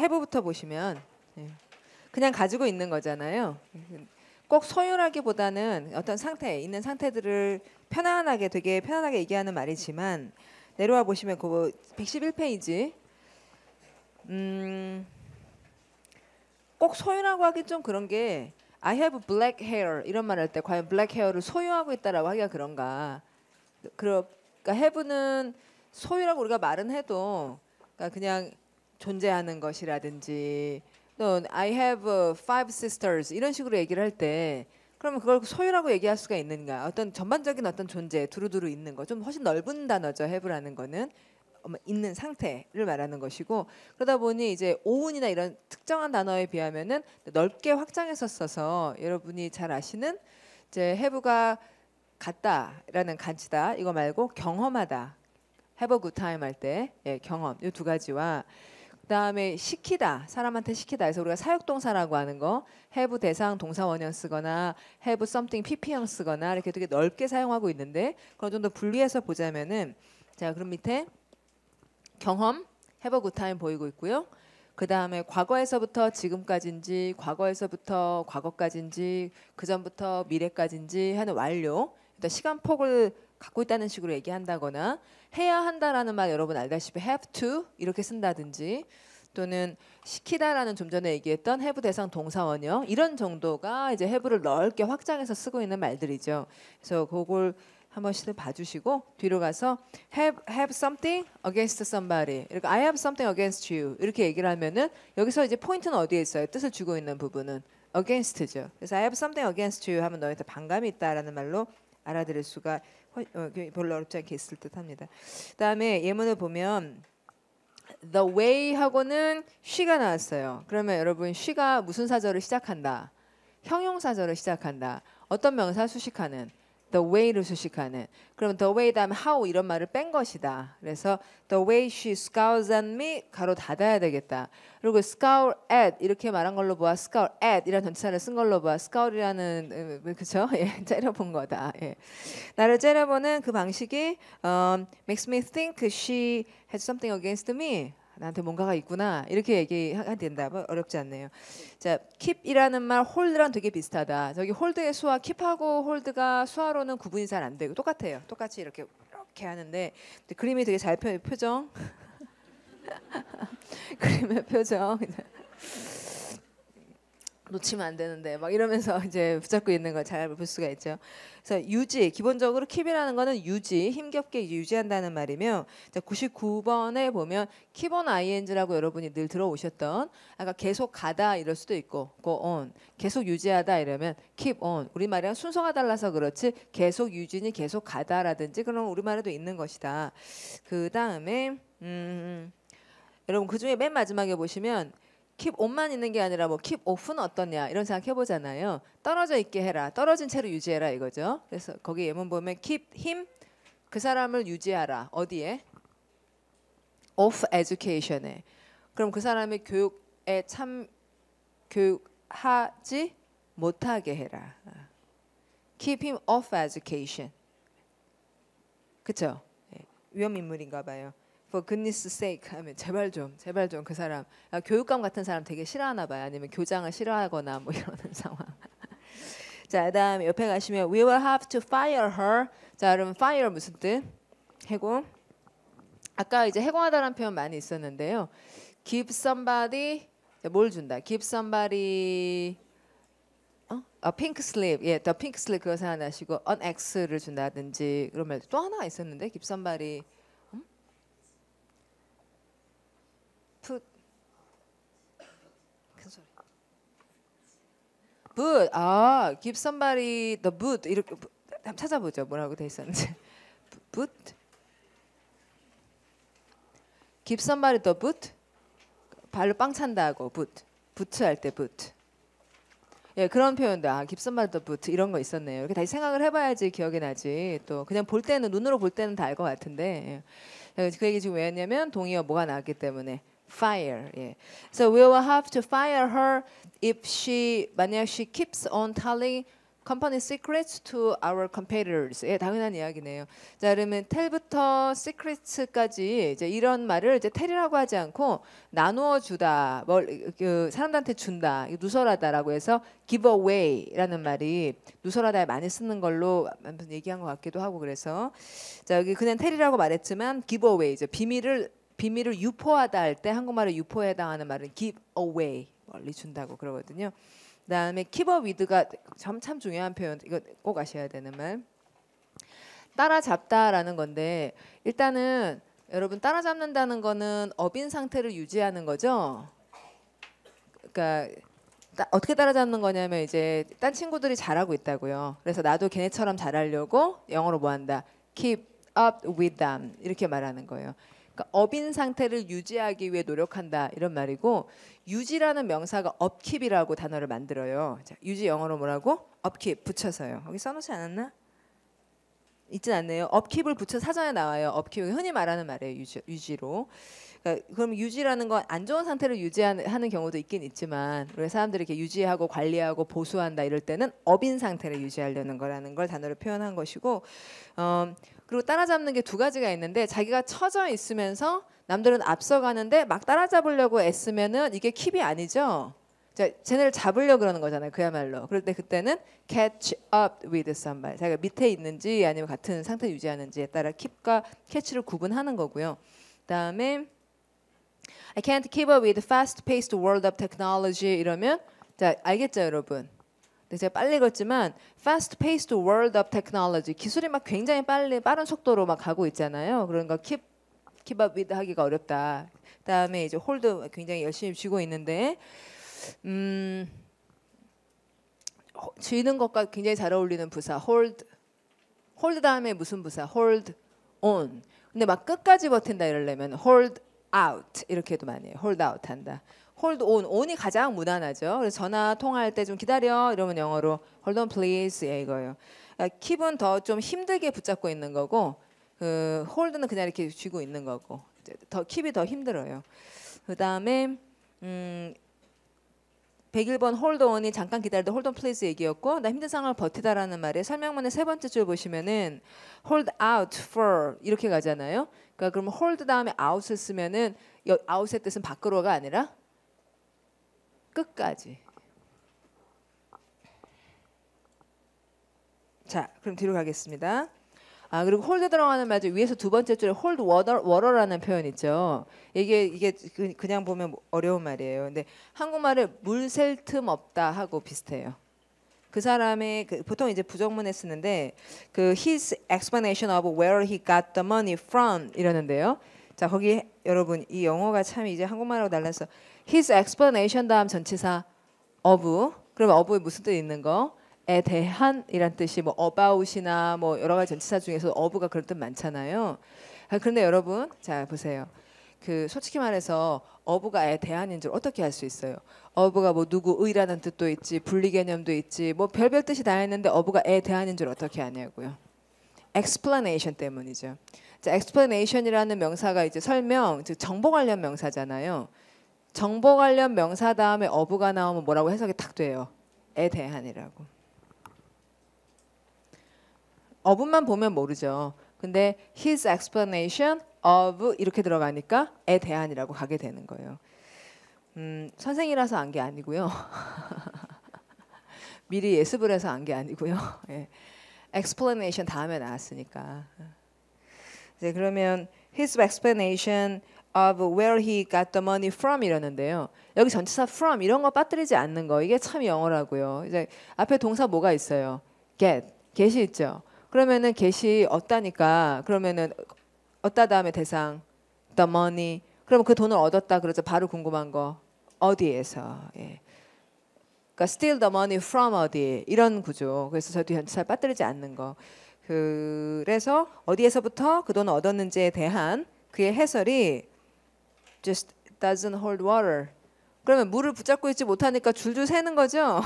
have부터 보시면 그냥 가지고 있는 거잖아요. 꼭 소유라기보다는 어떤 상태, 있는 상태들을 편안하게 되게 편안하게 얘기하는 말이지만 내려와 보시면 그 111페이지 꼭 소유라고 하기 좀 그런 게 I have black hair 이런 말 할 때 과연 black hair를 소유하고 있다라고 하기가 그런가? 그러니까 have는 소유라고 우리가 말은 해도 그러니까 그냥 존재하는 것이라든지 또 I have five sisters 이런 식으로 얘기를 할 때 그러면 그걸 소유라고 얘기할 수가 있는가? 어떤 전반적인 어떤 존재 두루두루 있는 거 좀 훨씬 넓은 단어죠. have라는 거는 있는 상태를 말하는 것이고 그러다 보니 이제 오운이나 이런 특정한 단어에 비하면은 넓게 확장해서 써서 여러분이 잘 아시는 이제 have가 같다라는 간치다 이거 말고 경험하다 have a good time 할 때 경험 이 두 가지와 그다음에 시키다 사람한테 시키다 해서 우리가 사역동사라고 하는 거 have 대상 동사 원형 쓰거나 have something pp형 쓰거나 이렇게 되게 넓게 사용하고 있는데 그걸 좀 더 분리해서 보자면은 자 그럼 밑에 경험 have a good time 보이고 있고요. 그 다음에 과거에서부터 지금까지인지 과거에서부터 과거까지인지 그 전부터 미래까지인지 하는 완료 일단 시간폭을 갖고 있다는 식으로 얘기한다거나 해야 한다라는 말 여러분 알다시피 have to 이렇게 쓴다든지 또는 시키다라는 좀 전에 얘기했던 have 대상 동사 원형 이런 정도가 이제 have를 넓게 확장해서 쓰고 있는 말들이죠. 그래서 그걸 한 번씩 봐주시고 뒤로 가서 have something against somebody 이렇게 I have something against you 이렇게 얘기를 하면은 여기서 이제 포인트는 어디에 있어요? 뜻을 주고 있는 부분은 against죠. 그래서 I have something against you 하면 너희한테 반감이 있다라는 말로 알아들을 수가 별로 어렵지 않게 있을 듯합니다. 그다음에 예문을 보면 the way 하고는 she가 나왔어요. 그러면 여러분 she가 무슨 사절을 시작한다? 형용사절을 시작한다. 어떤 명사 수식하는? the way를 수식하는. 그럼 the way 다음에 how 이런 말을 뺀 것이다. 그래서 the way she scowls at me 가로 닫아야 되겠다. 그리고 scowl at 이렇게 말한 걸로 보아 scowl at 이라는 전치사를 쓴 걸로 보아 scowl이라는 그렇죠? 예, 째려본 거다. 예. 나를 째려보는 그 방식이 makes me think she has something against me. 나한테 뭔가가 있구나 이렇게 얘기하게 된다. 어렵지 않네요. 자, keep이라는 말 hold랑 되게 비슷하다. 저기 hold의 수와 keep하고 hold가 수화로는 구분이 잘 안 되고 똑같아요. 똑같이 이렇게 하는데 그림이 되게 잘 표정. 그림의 표정. 놓치면 안 되는데 막 이러면서 이제 붙잡고 있는 걸 잘 볼 수가 있죠. 그래서 유지 기본적으로 keep이라는 거는 유지 힘겹게 유지한다는 말이며 99번에 보면 keep on ing라고 여러분이 늘 들어오셨던 아까 계속 가다 이럴 수도 있고 go on 계속 유지하다 이러면 keep on 우리말이랑 순서가 달라서 그렇지 계속 유지니 계속 가다라든지 그런 우리말에도 있는 것이다. 그 다음에 여러분 그 중에 맨 마지막에 보시면 keep on만 있는 게 아니라 뭐 keep off는 어떠냐 이런 생각 해보잖아요. 떨어져 있게 해라. 떨어진 채로 유지해라 이거죠. 그래서 거기 예문 보면 keep him 그 사람을 유지하라. 어디에? off education에. 그럼 그 사람이 교육에 교육하지 못하게 해라. keep him off education. 그쵸? 위험 인물인가 봐요. For goodness sake 하면 제발 좀 그 사람 교육감 같은 사람 되게 싫어하나 봐요. 아니면 교장을 싫어하거나 뭐 이러는 상황. 자, 그다음에 옆에 가시면 we will have to fire her. 자, 그럼 fire 무슨 뜻? 해고. 아까 이제 해고하다라는 표현 많이 있었는데요. give somebody 뭘 준다? give somebody a pink slip. 예, the pink slip 그거 생각나시고 an X를 준다든지 그런 말 또 하나 있었는데 give somebody 큰 소리. boot. give somebody the boot. 이렇게 한번 찾아보죠. 뭐라고 돼 있었는지. boot. give somebody the boot. 발로 빵 찬다고 boot. 부츠 할 때 boot. 예, 그런 표현도 give somebody the boot 이런 거 있었네요. 이렇게 다시 생각을 해봐야지 기억이 나지. 또 그냥 볼 때는 눈으로 볼 때는 다 알 것 같은데. 예. 그 얘기 지금 왜 했냐면 동의어 뭐가 나왔기 때문에. fire. 예. So we will have to fire her if she 만약 she keeps on telling company secrets to our competitors. 예, 당연한 이야기네요. 자, 그러면 tell부터 secrets까지 이제 이런 말을 이제 tell이라고 하지 않고 나누어 주다, 그 사람들한테 준다, 누설하다라고 해서 give away라는 말이 누설하다에 많이 쓰는 걸로 얘기한 것 같기도 하고 그래서 자 여기 그냥 tell이라고 말했지만 give away죠. 비밀을 유포하다 할 때 한국말로 유포에 해당하는 말은 give away 멀리 준다고 그러거든요. 그다음에 keep up with가 참 중요한 표현. 이거 꼭 아셔야 되는 말. 따라잡다라는 건데 일단은 여러분 따라잡는다는 거는 업인 상태를 유지하는 거죠. 그러니까 어떻게 따라잡는 거냐면 이제 딴 친구들이 잘하고 있다고요. 그래서 나도 걔네처럼 잘하려고 영어로 뭐 한다. keep up with them 이렇게 말하는 거예요. 그러니까 업인 상태를 유지하기 위해 노력한다 이런 말이고 유지라는 명사가 upkeep이라고 단어를 만들어요. 자, 유지 영어로 뭐라고? upkeep 붙여서요. 여기 써놓지 않았나? 있진 않네요. upkeep을 붙여 사전에 나와요. upkeep 흔히 말하는 말이에요. 유지로. 그러니까 그럼 유지라는 건 안 좋은 상태를 유지하는 경우도 있긴 있지만 우리 사람들이 이렇게 유지하고 관리하고 보수한다 이럴 때는 업인 상태를 유지하려는 거라는 걸 단어로 표현한 것이고 그리고 따라잡는 게 두 가지가 있는데 자기가 처져 있으면서 남들은 앞서가는데 막 따라잡으려고 애쓰면은 이게 킵이 아니죠. 자, 쟤네를 잡으려고 그러는 거잖아요. 그야말로. 그럴 때 그때는 catch up with somebody. 자기가 밑에 있는지 아니면 같은 상태 유지하는지에 따라 keep과 catch를 구분하는 거고요. 그다음에 I can't keep up with the fast-paced world of technology 이러면 자 알겠죠, 여러분? 근데 제가 빨리 읽었지만 fast-paced world of technology 기술이 막 굉장히 빠른 속도로 막 가고 있잖아요. 그러니까 keep up with 하기가 어렵다. 그다음에 이제 hold 굉장히 열심히 쥐고 있는데 쥐는 것과 굉장히 잘 어울리는 부사 hold 다음에 무슨 부사 hold on. 근데 막 끝까지 버틴다 이러려면 hold out 이렇게도 많이 해요. hold out 한다. hold on이 가장 무난하죠. 그래서 전화 통화할 때 좀 기다려 이러면 영어로 hold on please 예, 이거예요. keep은 더 좀 힘들게 붙잡고 있는 거고 그 hold는 그냥 이렇게 쥐고 있는 거고 더 keep이 더 힘들어요. 그다음에 101번 hold on이 잠깐 기다리다 hold on please 얘기였고 나 힘든 상황을 버티다라는 말에 설명문의 세 번째 줄 보시면은 hold out for 이렇게 가잖아요. 그러니까 그럼 hold 다음에 out을 쓰면은 out의 뜻은 밖으로가 아니라 끝까지. 자, 그럼 뒤로 가겠습니다. 아 그리고 hold 들어가는 말 중 위에서 두 번째 줄에 hold water라는 표현 있죠. 이게 그냥 보면 어려운 말이에요. 근데 한국말에 물 셀 틈 없다 하고 비슷해요. 그 사람의 보통 이제 부정문에 쓰는데 그 his explanation of where he got the money from 이러는데요. 자 거기 여러분 이 영어가 참 이제 한국말하고 달라서 his explanation 다음 전치사 of 그러면 of에 무슨 뜻 있는 거? 에 대한 이란 뜻이 뭐 about이나 뭐 여러 가지 전치사 중에서 of가 그런 뜻 많잖아요. 그런데 여러분 자 보세요. 그 솔직히 말해서 of가 에 대한인 줄 어떻게 할 수 있어요? of가 뭐 누구의라는 뜻도 있지 분리 개념도 있지 뭐 별별 뜻이 다 있는데 of가 에 대한인 줄 어떻게 아냐고요? explanation 때문이죠. 자, explanation이라는 명사가 이제 설명, 즉 정보 관련 명사잖아요. 정보 관련 명사 다음에 of가 나오면 뭐라고 해석이 탁 돼요. 에 대한이라고. of만 보면 모르죠. 근데 his explanation of 이렇게 들어가니까 에 대한이라고 가게 되는 거예요. 선생이라서 안 게 아니고요. 미리 예습을 해서 안 게 아니고요. 예. explanation 다음에 나왔으니까. 네, 그러면 his explanation of where he got the money from 이러는데요. 여기 전치사 from 이런 거 빠뜨리지 않는 거 이게 참 영어라고요. 이제 앞에 동사 뭐가 있어요? get이 있죠. 그러면은 get이 얻다니까 그러면은 얻다 다음에 대상 the money 그러면 그 돈을 얻었다 그러죠. 바로 궁금한 거 어디에서 예. 그러니까 steal the money from 어디 이런 구조. 그래서 저 뒤에 전치사 빠뜨리지 않는 거. 그래서 어디에서부터 그 돈을 얻었는지에 대한 그의 해설이 just doesn't hold water. 그러면 물을 붙잡고 있지 못하니까 줄줄 새는 거죠.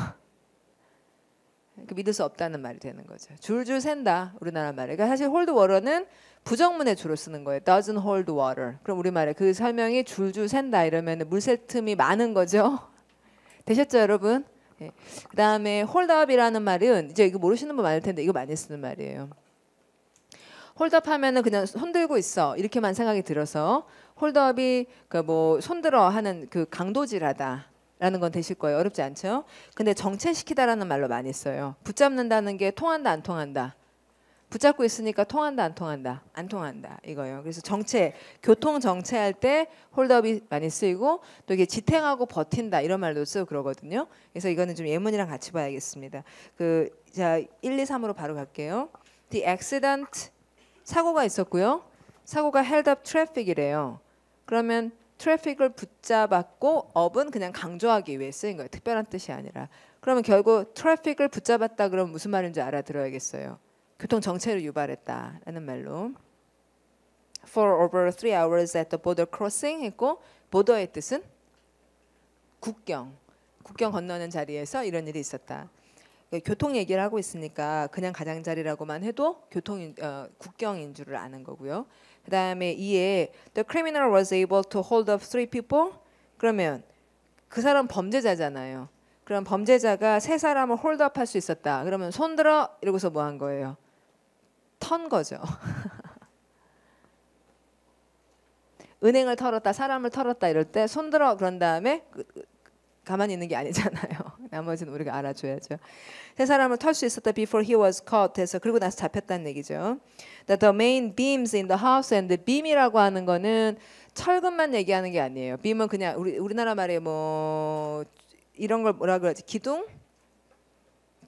믿을 수 없다는 말이 되는 거죠. 줄줄 샌다 우리나라 말에. 그러니까 사실 hold water는 부정문에 주로 쓰는 거예요. doesn't hold water. 그럼 우리말에 그 설명이 줄줄 샌다 이러면 물 셀 틈이 많은 거죠. 되셨죠 여러분? 예. 그다음에 hold up이라는 말은 이제 이거 모르시는 분 많을 텐데 이거 많이 쓰는 말이에요. hold up 하면은 그냥 손 들고 있어 이렇게만 생각이 들어서 hold up이 그 뭐 손들어 하는 그 강도질하다라는 건 되실 거예요. 어렵지 않죠? 근데 정체시키다라는 말로 많이 써요. 붙잡는다는 게 통한다 안 통한다. 붙잡고 있으니까 통한다 안 통한다 안 통한다 이거예요. 그래서 정체 교통 정체할 때 홀드업이 많이 쓰이고 또 이게 지탱하고 버틴다 이런 말도 쓰고 그러거든요. 그래서 이거는 좀 예문이랑 같이 봐야겠습니다. 자 1, 2, 3으로 바로 갈게요. The accident 사고가 있었고요. 사고가 held up traffic이래요. 그러면 트래픽을 붙잡았고 up은 그냥 강조하기 위해 쓰인 거예요. 특별한 뜻이 아니라. 그러면 결국 트래픽을 붙잡았다 그러면 무슨 말인지 알아들어야겠어요. 교통 정체를 유발했다라는 말로 for over 3 hours at the border crossing 했고 border의 뜻은 국경 건너는 자리에서 이런 일이 있었다. 교통 얘기를 하고 있으니까 그냥 가장자리라고만 해도 국경인 줄을 아는 거고요. 그 다음에 2에 the criminal was able to hold up 3 people 그러면 그 사람 범죄자잖아요. 그럼 범죄자가 3사람을 홀드업 할 수 있었다. 그러면 손들어 이러고서 뭐 한 거예요? 턴 거죠. 은행을 털었다, 사람을 털었다 이럴 때 손들어 그런 다음에 가만히 있는 게 아니잖아요. 나머지는 우리가 알아줘야죠. 3사람을 털 수 있었다 before he was caught 해서 그리고 나서 잡혔다는 얘기죠. The main beams in the house and the beam이라고 하는 거는 철근만 얘기하는 게 아니에요. beam은 그냥 우리나라 말에 뭐 이런 걸 뭐라 그러지?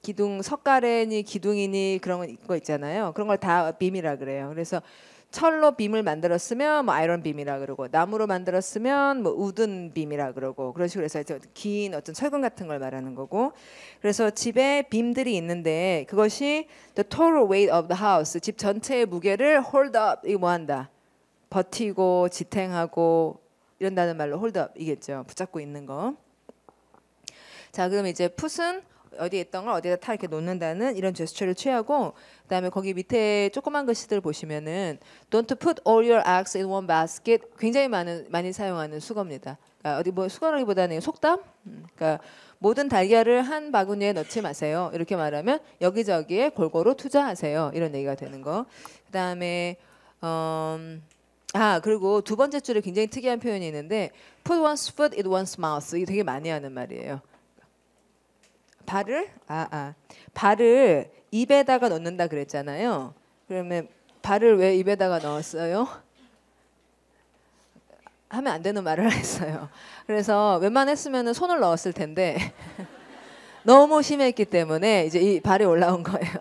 기둥 석가래니 기둥이니 그런 거 있잖아요. 그런 걸 다 빔이라 그래요. 그래서 철로 빔을 만들었으면 뭐 아이런 빔이라 그러고 나무로 만들었으면 뭐 우든 빔이라 그러고 그런 식으로 해서 긴 어떤 철근 같은 걸 말하는 거고. 그래서 집에 빔들이 있는데 그것이 the total weight of the house 집 전체의 무게를 hold up 이거 뭐 한다. 버티고 지탱하고 이런다는 말로 hold up 이겠죠. 붙잡고 있는 거. 자, 그럼 이제 풋은 어디에 있던 걸 어디다 다 이렇게 놓는다는 이런 제스처를 취하고 그다음에 거기 밑에 조그만 글씨들 보시면은 don't put all your eggs in one basket 굉장히 많이 사용하는 수거입니다. 그러니까 어디 뭐 수거라기보다는 속담? 그러니까 모든 달걀을 한 바구니에 넣지 마세요. 이렇게 말하면 여기저기에 골고루 투자하세요. 이런 얘기가 되는 거. 그다음에 그리고 두 번째 줄에 굉장히 특이한 표현이 있는데 put one's foot in one's mouth 이게 되게 많이 하는 말이에요. 발을 입에다가 넣는다 그랬잖아요. 그러면 발을 왜 입에다가 넣었어요? 하면 안 되는 말을 했어요. 그래서 웬만했으면 손을 넣었을 텐데 너무 심했기 때문에 이제 이 발이 올라온 거예요.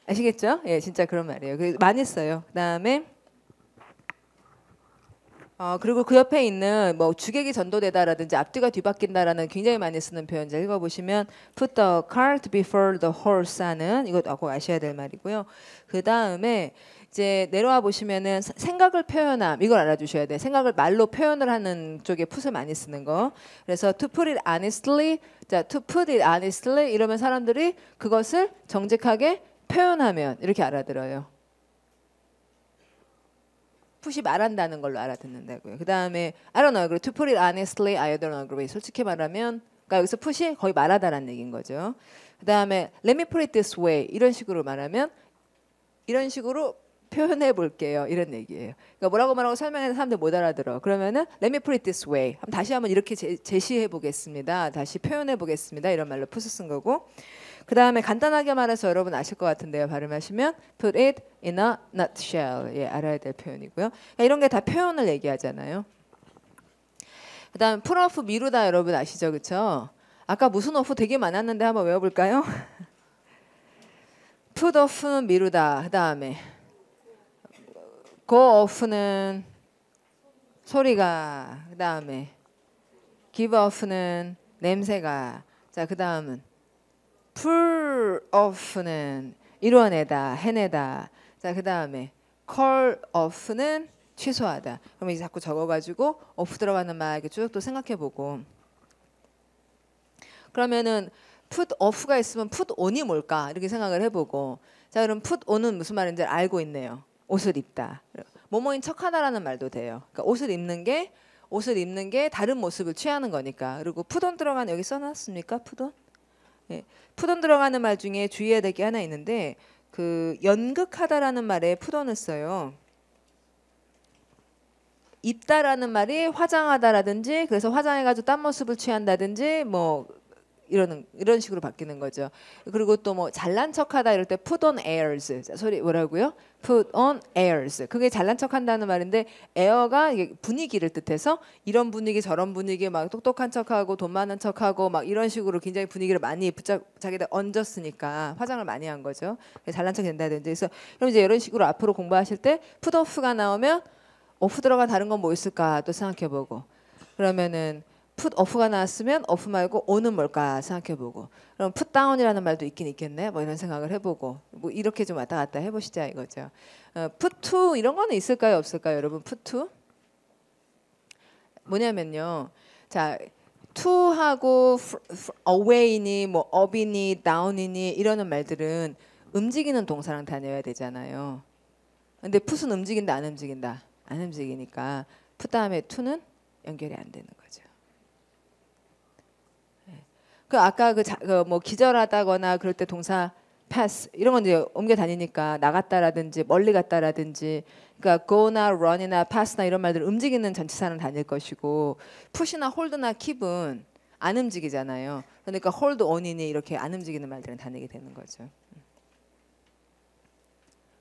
아시겠죠? 예, 진짜 그런 말이에요. 많이 써요. 그다음에 그리고 그 옆에 있는 뭐 주객이 전도되다라든지 앞뒤가 뒤바뀐다라는 굉장히 많이 쓰는 표현 잘 읽어보시면 put the cart before the horse 하는 이것도 꼭 아셔야 될 말이고요. 그 다음에 이제 내려와 보시면은 생각을 표현함 이걸 알아주셔야 돼. 생각을 말로 표현을 하는 쪽에 put을 많이 쓰는 거. 그래서 to put it honestly, 자 to put it honestly 이러면 사람들이 그것을 정직하게 표현하면 이렇게 알아들어요. 풋이 말한다는 걸로 알아듣는다고요. 그 다음에 I don't agree. To put it honestly, I don't agree. 솔직히 말하면 그러니까 여기서 풋이 거의 말하다라는 얘기인 거죠. 그 다음에 let me put it this way. 이런 식으로 말하면 이런 식으로 표현해 볼게요. 이런 얘기예요. 그러니까 뭐라고 말하고 설명해서 사람들 못 알아들어. 그러면은 let me put it this way. 다시 한번 이렇게 제시해 보겠습니다. 다시 표현해 보겠습니다. 이런 말로 풋을 쓴 거고. 그 다음에 간단하게 말해서 여러분 아실 것 같은데요. 발음하시면 put it in a nutshell. 예, 알아야 될 표현이고요. 그러니까 이런 게 다 표현을 얘기하잖아요. 그 다음 put off 미루다 여러분 아시죠? 그렇죠? 아까 무슨 off 되게 많았는데 한번 외워볼까요? put off는 미루다. 그 다음에 go off는 소리가. 그 다음에 give off는 냄새가. 자, 그 다음은 pull off는 이뤄내다, 해내다. 자, 그 다음에 call off는 취소하다. 그럼 이제 자꾸 적어가지고 off 들어가는 말 이렇게 쭉 또 생각해보고. 그러면은 put off가 있으면 put on이 뭘까 이렇게 생각을 해보고. 자, 그럼 put on은 무슨 말인지 알고 있네요. 옷을 입다. 뭐뭐인 척하다라는 말도 돼요. 그러니까 옷을 입는 게 옷을 입는 게 다른 모습을 취하는 거니까. 그리고 put on 들어가는 여기 써놨습니까? put on? 예, put on 들어가는 말 중에 주의해야 될 게 하나 있는데 그 연극하다라는 말에 put on을 써요. 입다라는 말이 화장하다라든지 그래서 화장해가지고 딴 모습을 취한다든지 뭐 이런 식으로 바뀌는 거죠. 그리고 또 뭐 잘난 척하다 이럴 때 put on airs. 자, 소리 뭐라고요? put on airs. 그게 잘난 척한다는 말인데 air가 이게 분위기를 뜻해서 이런 분위기 저런 분위기 막 똑똑한 척하고 돈 많은 척하고 막 이런 식으로 굉장히 분위기를 많이 자기들 얹었으니까 화장을 많이 한 거죠. 잘난 척 된다든지. 그래서 그럼 이제 이런 식으로 앞으로 공부하실 때 put off가 나오면 off 들어간 다른 건 뭐 있을까 또 생각해보고 그러면은 put off가 나왔으면 off 말고 on은 뭘까 생각해보고 그럼 put down이라는 말도 있긴 있겠네 뭐 이런 생각을 해보고 뭐 이렇게 좀 왔다 갔다 해보시자 이거죠. put to 이런 거는 있을까요 없을까요 여러분? put to 뭐냐면요. 자 to하고 away니 뭐 up이니 down이니 이러는 말들은 움직이는 동사랑 다녀야 되잖아요. 근데 put은 움직인다 안 움직인다? 안 움직이니까 put 다음에 to는 연결이 안 되는 거죠. 그 아까 뭐 기절하다거나 그럴 때 동사 pass 이런 건 이제 옮겨 다니니까 나갔다라든지 멀리 갔다라든지 그러니까 go나 run이나 pass나 이런 말들 움직이는 전치사는 다닐 것이고 push나 hold나 keep은 안 움직이잖아요. 그러니까 hold on이니 이렇게 안 움직이는 말들은 다니게 되는 거죠.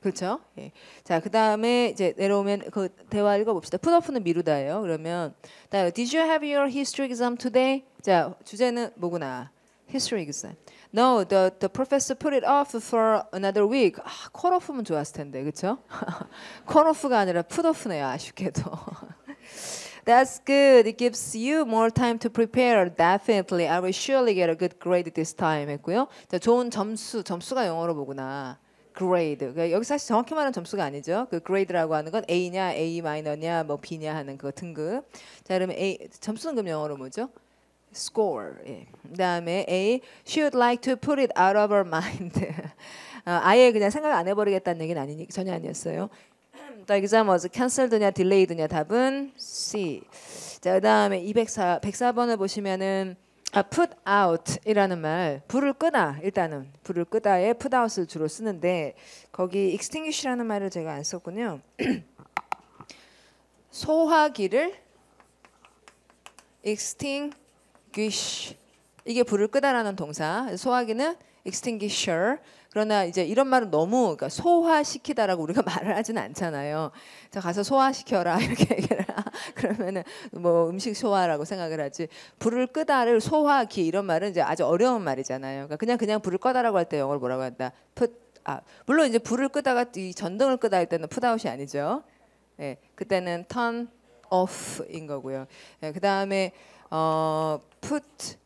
그렇죠? 예. 자, 그다음에 이제 내려오면 그 대화 읽어봅시다. put off는 미루다예요. 그러면 Did you have your history exam today? 자, 주제는 뭐구나? history exam. No, the professor put it off for another week. call off면 좋았을 텐데, 그렇죠? call off가 아니라 put off네요. 아쉽게도. That's good. It gives you more time to prepare. Definitely, I will surely get a good grade this time. 했고요. 자, 좋은 점수가 영어로 뭐구나? grade. 그러니까 여기 사실 정확히 말하는 점수가 아니죠. 그 grade라고 하는 건 A냐, A 마이너냐, 뭐 B냐 하는 그 등급. 자, 그러면 A 점수는 그럼 영어로 뭐죠? score. 예. 그다음에 A she would like to put it out of her mind. 아예 그냥 생각 안 해버리겠다는 얘기는 전혀 아니었어요. The exam was canceled냐, delayed냐 답은 C. 자, 그다음에 104번을 보시면은 put out이라는 말, 불을 끄다 일단은 불을 끄다에 put out을 주로 쓰는데 거기 extinguish라는 말을 제가 안 썼군요. 소화기를 extinguish 이게 불을 끄다라는 동사. 소화기는 extinguisher. 그러나 이제 이런 말은 너무 그러니까 소화시키다라고 우리가 말을 하지는 않잖아요. 자 가서 소화시켜라 이렇게 얘기를 그러면은 뭐 음식 소화라고 생각을 하지. 불을 끄다를 소화기 이런 말은 이제 아주 어려운 말이잖아요. 그러니까 그냥 불을 꺼다라고 할 때 영어로 뭐라고 한다? put out. 물론 이제 불을 끄다가 이 전등을 끄다 할 때는 put out이 아니죠. 예, 그때는 turn off인 거고요. 예, 그다음에 put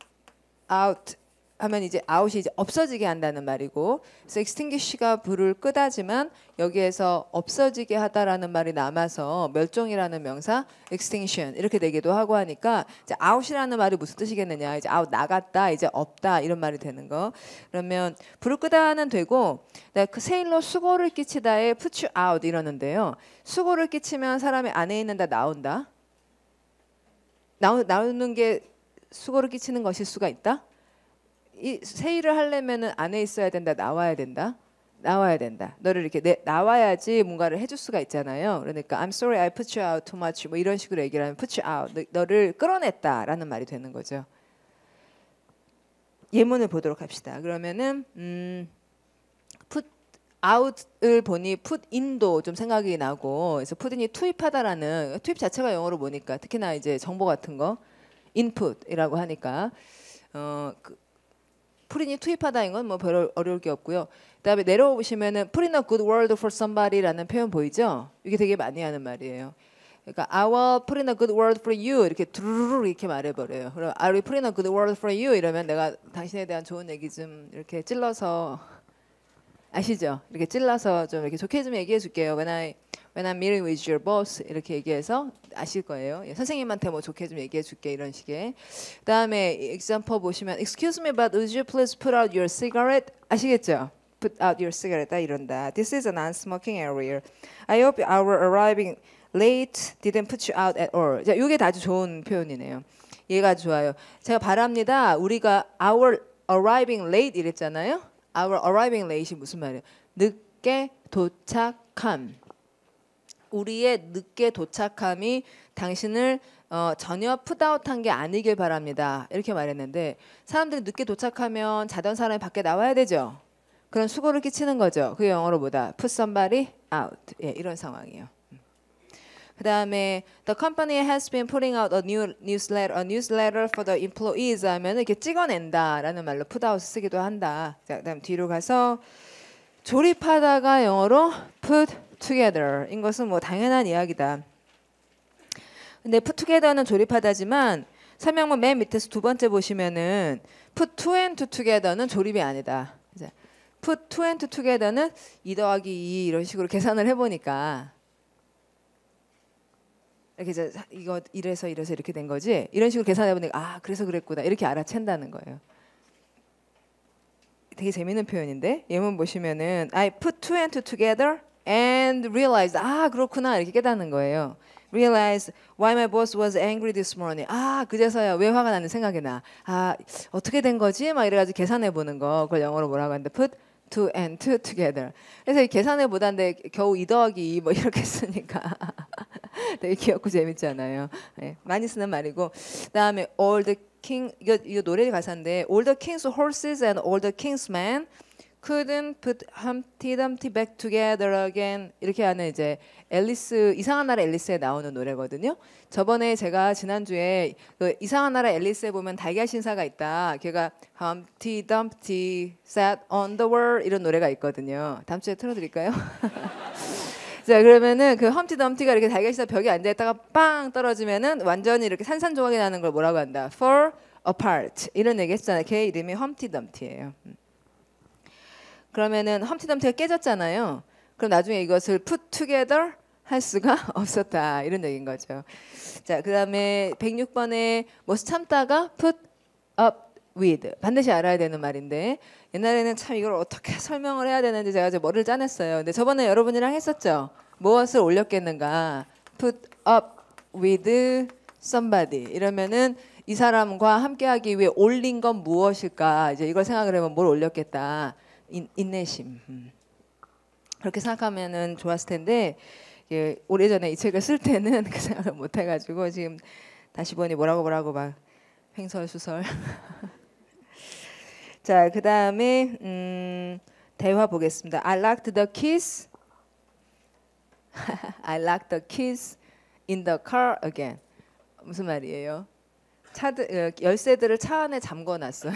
out 하면 이제 out이 이제 없어지게 한다는 말이고, 그래서 extinguish가 불을 끄다지만 여기에서 없어지게 하다라는 말이 남아서 멸종이라는 명사 extinction 이렇게 되기도 하고 하니까 이제 out이라는 말이 무슨 뜻이겠느냐, 이제 out 나갔다, 이제 없다 이런 말이 되는 거. 그러면 불을 끄다는 되고, 그 세일로 수고를 끼치다에 put you out 이러는데요. 수고를 끼치면 사람의 안에 있는 다 나온다. 나오는 게 수고를 끼치는 것일 수가 있다. 이 세일을 하려면은 안에 있어야 된다, 나와야 된다, 나와야 된다. 너를 이렇게 나와야지 뭔가를 해줄 수가 있잖아요. 그러니까 I'm sorry I put you out too much 뭐 이런 식으로 얘기를 하면 put you out 너를 끌어냈다라는 말이 되는 거죠. 예문을 보도록 합시다. 그러면은 put out을 보니 put in도 좀 생각이 나고, 그래서 put in이 투입하다라는 투입 자체가 영어로 뭐니까 특히나 이제 정보 같은 거 input이라고 하니까 put인이 투입하다인 건 뭐 별 어려울 게 없고요. 그다음에 내려오 보시면은 put in a good word for somebody라는 표현 보이죠? 이게 되게 많이 하는 말이에요. 그러니까 I will put in a good word for you 이렇게 두루루루 이렇게 말해버려요. 그럼 I will put in a good word for you 이러면 내가 당신에 대한 좋은 얘기 좀 이렇게 찔러서, 아시죠? 이렇게 찔러서 좀 이렇게 좋게 좀 얘기해 줄게요. When I'm meeting with your boss 이렇게 얘기해서 아실 거예요. 예, 선생님한테 뭐 좋게 좀 얘기해 줄게 이런 식의. 그다음에 example 보시면 Excuse me, but would you please put out your cigarette? 아시겠죠? Put out your cigarette 다 이런다. This is a non-smoking area. I hope our arriving late didn't put you out at all. 자, 이게 아주 좋은 표현이네요. 얘가 좋아요. 제가 바랍니다. 우리가 our arriving late 이랬잖아요. Our arriving late이 무슨 말이에요? 늦게 도착함. 우리의 늦게 도착함이 당신을 전혀 풋아웃한 게 아니길 바랍니다. 이렇게 말했는데 사람들이 늦게 도착하면 자던 사람이 밖에 나와야 되죠. 그런 수고를 끼치는 거죠. 그게 영어로 뭐다? Put somebody out. 예, 이런 상황이에요. 그 다음에 the company has been putting out a newsletter for the employees 하면 이렇게 찍어낸다라는 말로 put out 쓰기도 한다. 자, 그다음 뒤로 가서 조립하다가 영어로 put together. 인 것은 뭐 당연한 이야기다. 근데 put together는 조립하다지만 설명문 맨 밑에서 두 번째 보시면은 put two and two together는 조립이 아니다. put two and two together는 2 더하기 2 이런 식으로 계산을 해보니까 이렇게 이제 이거 이래서 이렇게 된 거지. 이런 식으로 계산해보니까 아 그래서 그랬구나 이렇게 알아챈다는 거예요. 되게 재밌는 표현인데 예문 보시면은 I put two and two together and realized 아 그렇구나 이렇게 깨닫는 거예요. Realized why my boss was angry this morning. 아 그제서야 왜 화가 나는 생각이 나. 아 어떻게 된 거지? 막 이래가지고 계산해 보는 거. 그걸 영어로 뭐라고 하는데 put two and two together. 그래서 이 계산해 보다는데 겨우 2 더하기 2 뭐 이렇게 쓰니까 되게 귀엽고 재밌잖아요. 네, 많이 쓰는 말이고. 그다음에 all the king 이거 노래 가사인데 all the king's horses and all the king's men couldn't put Humpty Dumpty back together again 이렇게 하는 이제 앨리스 이상한 나라 앨리스에 나오는 노래거든요. 저번에 제가 지난주에 그 이상한 나라 앨리스에 보면 달걀 신사가 있다. 걔가 Humpty Dumpty sat on the wall 이런 노래가 있거든요. 다음 주에 틀어드릴까요? 자 그러면은 그 험티 덤티가 이렇게 달걀 신사 벽에 앉아 있다가 빵 떨어지면은 완전히 이렇게 산산조각이 나는 걸 뭐라고 한다? Fall apart 이런 얘기 했잖아요. 걔 이름이 험티 덤티예요. 그러면은 험티 덤티가 깨졌잖아요. 그럼 나중에 이것을 put together 할 수가 없었다. 이런 얘기인 거죠. 자, 그다음에 106번에 뭐 참다가 put up with 반드시 알아야 되는 말인데 옛날에는 참 이걸 어떻게 설명을 해야 되는지 제가 이제 머리를 짜냈어요. 근데 저번에 여러분이랑 했었죠. 무엇을 올렸겠는가? put up with somebody 이러면은 이 사람과 함께하기 위해 올린 건 무엇일까? 이제 이걸 생각을 해보면 뭘 올렸겠다. 인내심. 그렇게 생각하면은 좋았을 텐데 오래전에 이 책을 쓸 때는 그 생각을 못 해가지고 지금 다시 보니 뭐라고 막 횡설수설. 자, 그 다음에 대화 보겠습니다. I locked the keys. I locked the keys in the car again. 무슨 말이에요? 열쇠들을 차 안에 잠궈놨어요.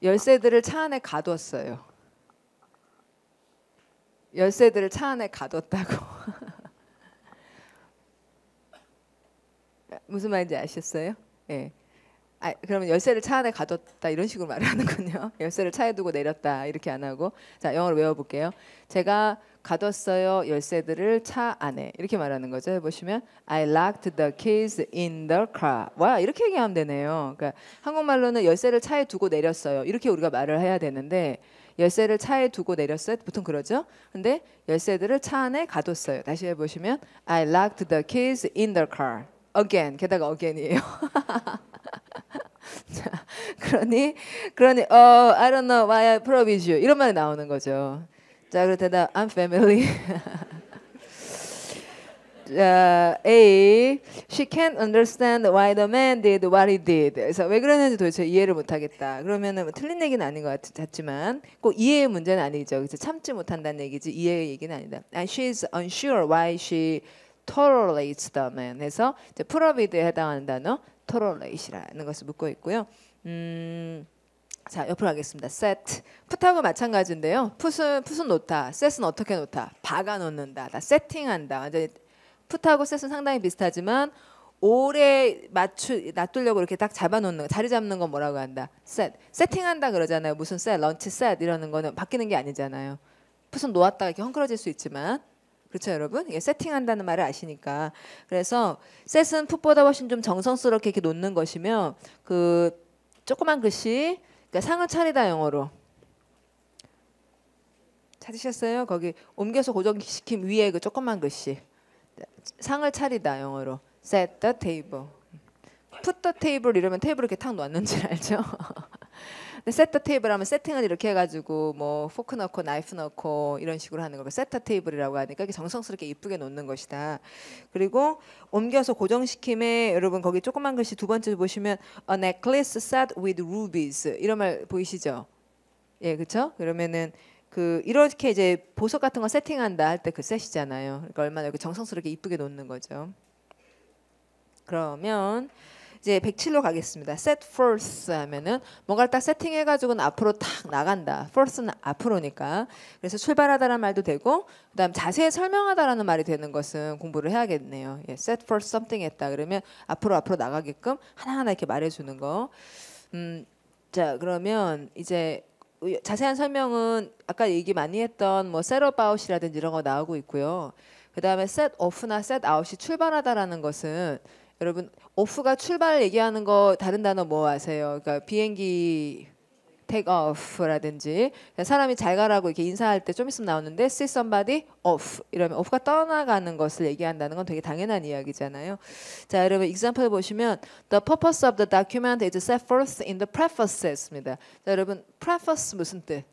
열쇠들을 차 안에 가뒀어요. 열쇠들을 차 안에 가뒀다고. 무슨 말인지 아셨어요? 예. 아, 그러면 열쇠를 차 안에 가뒀다 이런 식으로 말하는군요. 열쇠를 차에 두고 내렸다 이렇게 안 하고. 자, 영어로 외워볼게요. 제가 가뒀어요 열쇠들을 차 안에 이렇게 말하는 거죠. 해보시면 I locked the keys in the car. 와 이렇게 얘기하면 되네요. 그러니까 한국말로는 열쇠를 차에 두고 내렸어요. 이렇게 우리가 말을 해야 되는데 열쇠를 차에 두고 내렸어요. 보통 그러죠. 근데 열쇠들을 차 안에 가뒀어요. 다시 해보시면 I locked the keys in the car. Again. 게다가 again이에요. 자, 그러니 I don't know why I promised you 이런 말이 나오는 거죠. 자, 그럴 때다 I'm family. 자, A. She can't understand why the man did what he did. 그래서 왜 그러는지 도대체 이해를 못하겠다. 그러면은 뭐 틀린 얘기는 아닌 것 같지만 꼭 이해의 문제는 아니죠. 그래서 참지 못한다는 얘기지 이해의 얘기는 아니다. And she's unsure why she tolerates the man. 해서 이제 프로비드에 해당하는 단어 tolerate이라는 것을 묻고 있고요. 자, 옆으로 가겠습니다. set. put하고 마찬가지인데요. put은 놓다. set은 어떻게 놓다? 박아 놓는다. 다 세팅한다. 완전히 put하고 set은 상당히 비슷하지만 오래 놔두려고 이렇게 딱 잡아놓는 자리 잡는 건 뭐라고 한다? set. 세팅한다 그러잖아요. 무슨 set, 런치 set 이러는 거는 바뀌는 게 아니잖아요. put은 놓았다가 이렇게 헝클어질 수 있지만 그렇죠, 여러분? 이게 세팅한다는 말을 아시니까. 그래서 set은 put보다 훨씬 좀 정성스럽게 이렇게 놓는 것이며 그 조그만 글씨 그러니까 상을 차리다 영어로 찾으셨어요? 거기 옮겨서 고정시킨 위에 그 조그만 글씨 상을 차리다 영어로 set the table. put the table 이러면 테이블 이렇게 탁 놓는 줄 알죠? 근데 set the table 하면 세팅을 이렇게 해가지고 뭐 포크 넣고 나이프 넣고 이런 식으로 하는 거. set the table이라고 하니까 이게 정성스럽게 이쁘게 놓는 것이다. 그리고 옮겨서 고정시킴에 여러분 거기 조그만 글씨 두 번째 보시면 a necklace set with rubies 이런 말 보이시죠? 예, 그렇죠? 그러면은 그 이렇게 이제 보석 같은 거 세팅한다 할 때 그 셋이잖아요. 그러니까 얼마나 이렇게 정성스럽게 이쁘게 놓는 거죠. 그러면 이제 107로 가겠습니다. set forth 하면은 뭔가를 딱 세팅해가지고는 앞으로 탁 나간다. forth는 앞으로니까. 그래서 출발하다라는 말도 되고, 그다음 자세히 설명하다라는 말이 되는 것은 공부를 해야겠네요. 예, set forth something 했다. 그러면 앞으로 나가게끔 하나하나 이렇게 말해주는 거. 자 그러면 이제 자세한 설명은 아까 얘기 많이 했던 뭐 set about이라든지 이런 거 나오고 있고요. 그 다음에 set off나 set out이 출발하다라는 것은 여러분 off가 출발 얘기하는 거 다른 단어 뭐 아세요? 그러니까 비행기 take off라든지 사람이 잘 가라고 이렇게 인사할 때 좀 있으면 나오는데 see somebody off 이러면 off가 떠나가는 것을 얘기한다는 건 되게 당연한 이야기잖아요. 자 여러분 example 보시면 the purpose of the document is set forth in the preface 했습니다. 자 여러분 preface 무슨 뜻?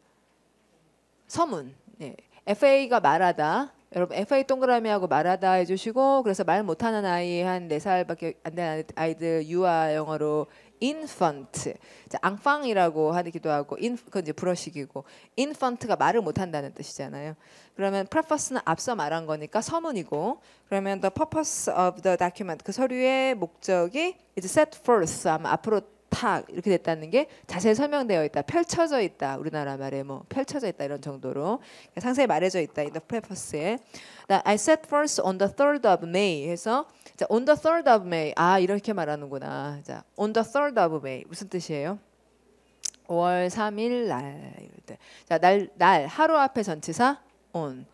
서문. 예. FA가 말하다. 여러분 FA 동그라미하고 말하다 해주시고 그래서 말 못하는 아이 한 4살밖에 안 되는 아이들 유아 영어로 infant, 자, 앙팡이라고 하기도 하고 그건 이제 불어식이고 infant가 말을 못한다는 뜻이잖아요. 그러면 preface는 앞서 말한 거니까 서문이고 그러면 the purpose of the document 그 서류의 목적이 이제 set forth 하면 앞으로 탁 이렇게 됐다는 게 자세히 설명되어 있다. 펼쳐져 있다. 우리나라 말에 뭐 펼쳐져 있다 이런 정도로 상세히 말해져 있다. in the preface에. I set forth on the 3rd of May 해서 자, on the 3rd of May 아 이렇게 말하는구나. 자, on the 3rd of May 무슨 뜻이에요? 5월 3일 날 이럴 때. 자, 날 하루 앞에 전치사 on.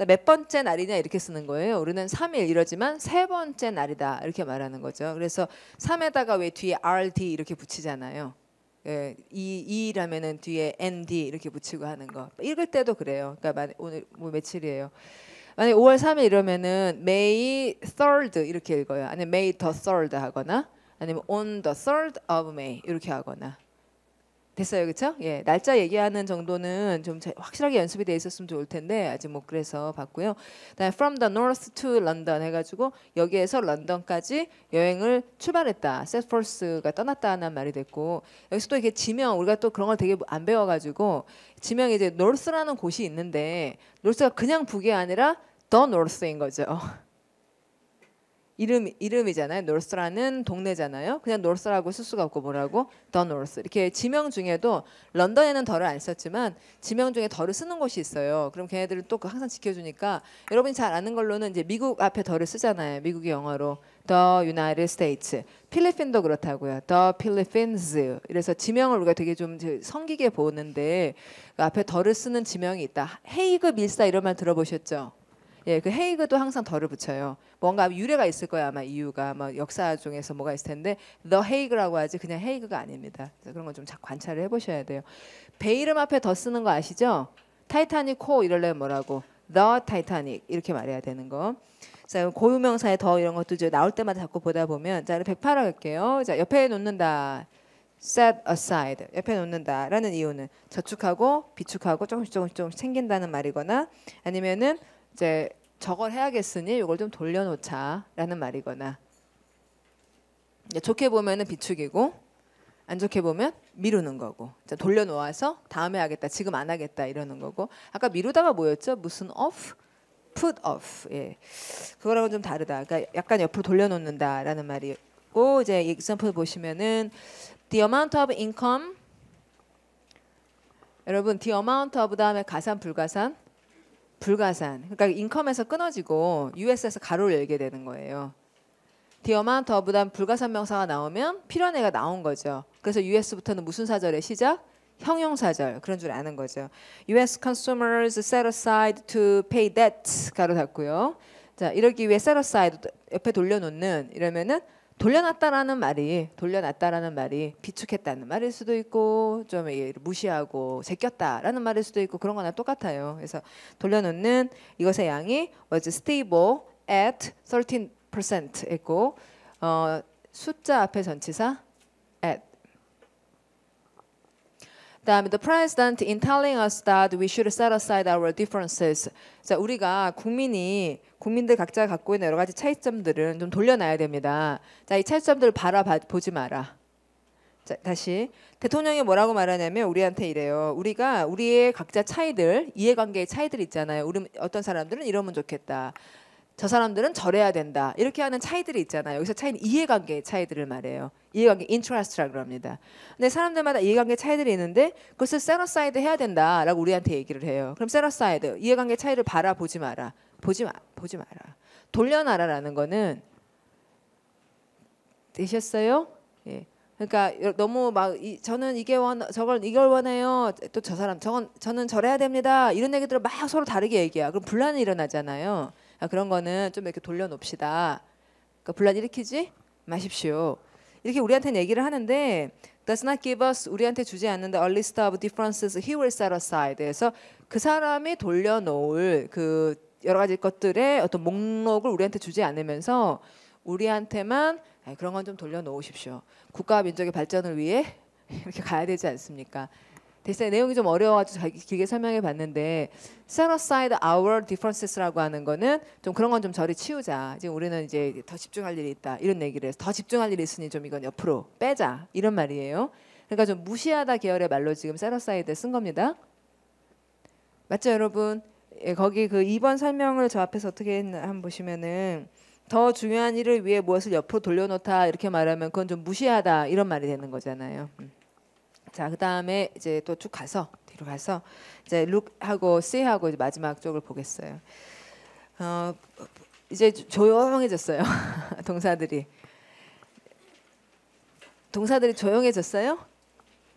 몇 번째 날이냐 이렇게 쓰는 거예요. 우리는 3일 이러지만 세 번째 날이다 이렇게 말하는 거죠. 그래서 3에다가 왜 뒤에 RD 이렇게 붙이잖아요. 예, 이라면은 뒤에 ND 이렇게 붙이고 하는 거. 읽을 때도 그래요. 그러니까 오늘 뭐 며칠이에요. 만약 5월 3일 이러면은 May 3rd 이렇게 읽어요. 아니면 May the 3rd 하거나 아니면 on the 3rd of May 이렇게 하거나. 됐어요, 그렇죠? 예, 날짜 얘기하는 정도는 좀 확실하게 연습이 돼 있었으면 좋을 텐데 아직 못 그래서 봤고요. 그다음에 from the north to London 해가지고 여기에서 런던까지 여행을 출발했다. set forth가 떠났다는 말이 됐고 여기서 또 이게 지명 우리가 또 그런 걸 되게 안 배워가지고 지명이 이제 north라는 곳이 있는데 north가 그냥 북이 아니라 the north인 거죠. 이름이잖아요. 노스라는 동네잖아요. 그냥 노스라고 쓸 수가 없고 뭐라고? 더 노스. 이렇게 지명 중에도 런던에는 더를 안 썼지만 지명 중에 더를 쓰는 곳이 있어요. 그럼 걔네들은 또 항상 지켜주니까 여러분이 잘 아는 걸로는 이제 미국 앞에 더를 쓰잖아요. 미국이 영어로 The United States. 필리핀도 그렇다고요. The Philippines. 그래서 지명을 우리가 되게 좀 성기게 보는데 그 앞에 더를 쓰는 지명이 있다. 헤이그 밀사 이런 말 들어보셨죠? 예, 그 헤이그도 항상 덜을 붙여요. 뭔가 유래가 있을 거야 아마 이유가 뭐 역사 중에서 뭐가 있을 텐데 the 헤이그라고 하지 그냥 헤이그가 아닙니다. 그래서 그런 거 좀 관찰을 해보셔야 돼요. 배 이름 앞에 더 쓰는 거 아시죠? 타이타닉 호 이럴래면 뭐라고? the 타이타닉 이렇게 말해야 되는 거. 자, 고유명사에 더 이런 것도 이제 나올 때마다 자꾸 보다 보면 자, 108 할게요. 자, 옆에 놓는다. set aside 옆에 놓는다라는 이유는 저축하고 비축하고 조금씩 챙긴다는 말이거나 아니면은 이제 저걸 해야겠으니 이걸 좀 돌려놓자라는 말이거나 좋게 보면은 비축이고 안 좋게 보면 미루는 거고 돌려놓아서 다음에 하겠다 지금 안 하겠다 이러는 거고 아까 미루다가 뭐였죠? 무슨 off? put off 예. 그거랑은 좀 다르다. 그러니까 약간 옆으로 돌려놓는다라는 말이고 이제 example 보시면은 the amount of income 여러분 the amount of 다음에 가산 불가산 불가산. 그러니까 인컴에서 끊어지고 US에서 가로를 열게 되는 거예요. The amount of 다음 불가산 명사가 나오면 필연애가 나온 거죠. 그래서 US부터는 무슨 사절의 시작? 형용사절. 그런 줄 아는 거죠. US consumers set aside to pay debt 가로 닫고요. 자, 이러기 위해 set aside 옆에 돌려놓는 이러면은 돌려놨다라는 말이 비축했다는 말일 수도 있고 좀 무시하고 제꼈다라는 말일 수도 있고 그런 거나 똑같아요. 그래서 돌려놓는 이것의 양이 was stable at 13% 했고 숫자 앞에 전치사 at. 다음에 the president in telling us that we should set aside our differences. 자, 우리가 국민들 각자 갖고 있는 여러 가지 차이점들은 좀 돌려놔야 됩니다. 자, 이 차이점들을 보지 마라. 자, 다시 대통령이 뭐라고 말하냐면 우리한테 이래요. 우리가 우리의 각자 차이들, 이해관계의 차이들 있잖아요. 우리 어떤 사람들은 이러면 좋겠다. 저 사람들은 저래야 된다. 이렇게 하는 차이들이 있잖아요. 여기서 차이는 이해관계의 차이들을 말해요. 이해관계 interest라고 합니다. 근데 사람들마다 이해관계 차이들이 있는데 그것을 set aside 해야 된다라고 우리한테 얘기를 해요. 그럼 set aside 이해관계 차이를 보지 마라. 보지 마라. 돌려놔라라는 거는 되셨어요? 예. 그러니까 너무 막 저는 이걸 원해요. 또 저 사람 저는 저래야 됩니다. 이런 얘기들을 막 서로 다르게 얘기해요. 그럼 분란이 일어나잖아요. 그런 거는 좀 이렇게 돌려놓읍시다. 그러니까 분란 일으키지 마십시오. 이렇게 우리한테는 얘기를 하는데 does not give us 우리한테 주지 않는데 a list of differences he will set aside. 그래서 그 사람이 돌려놓을 그 여러 가지 것들의 어떤 목록을 우리한테 주지 않으면서 우리한테만 그런 건 좀 돌려놓으십시오. 국가와 민족의 발전을 위해 이렇게 가야 되지 않습니까? 대신에 내용이 좀 어려워가지고 길게 설명해 봤는데 set aside our differences라고 하는 거는 좀 그런 건 좀 저리 치우자. 지금 우리는 이제 더 집중할 일이 있다. 이런 얘기를 해서 더 집중할 일이 있으니 좀 이건 옆으로 빼자. 이런 말이에요. 그러니까 좀 무시하다 계열의 말로 지금 set aside 쓴 겁니다. 맞죠, 여러분? 예, 거기 그 2번 설명을 저 앞에서 어떻게 했나 한번 보시면은 더 중요한 일을 위해 무엇을 옆으로 돌려놓다 이렇게 말하면 그건 좀 무시하다 이런 말이 되는 거잖아요. 자, 그 다음에 이제 또 쭉 가서 뒤로 가서 이제 look하고 see하고 이제 마지막 쪽을 보겠어요. 이제 조용해졌어요. 동사들이 조용해졌어요.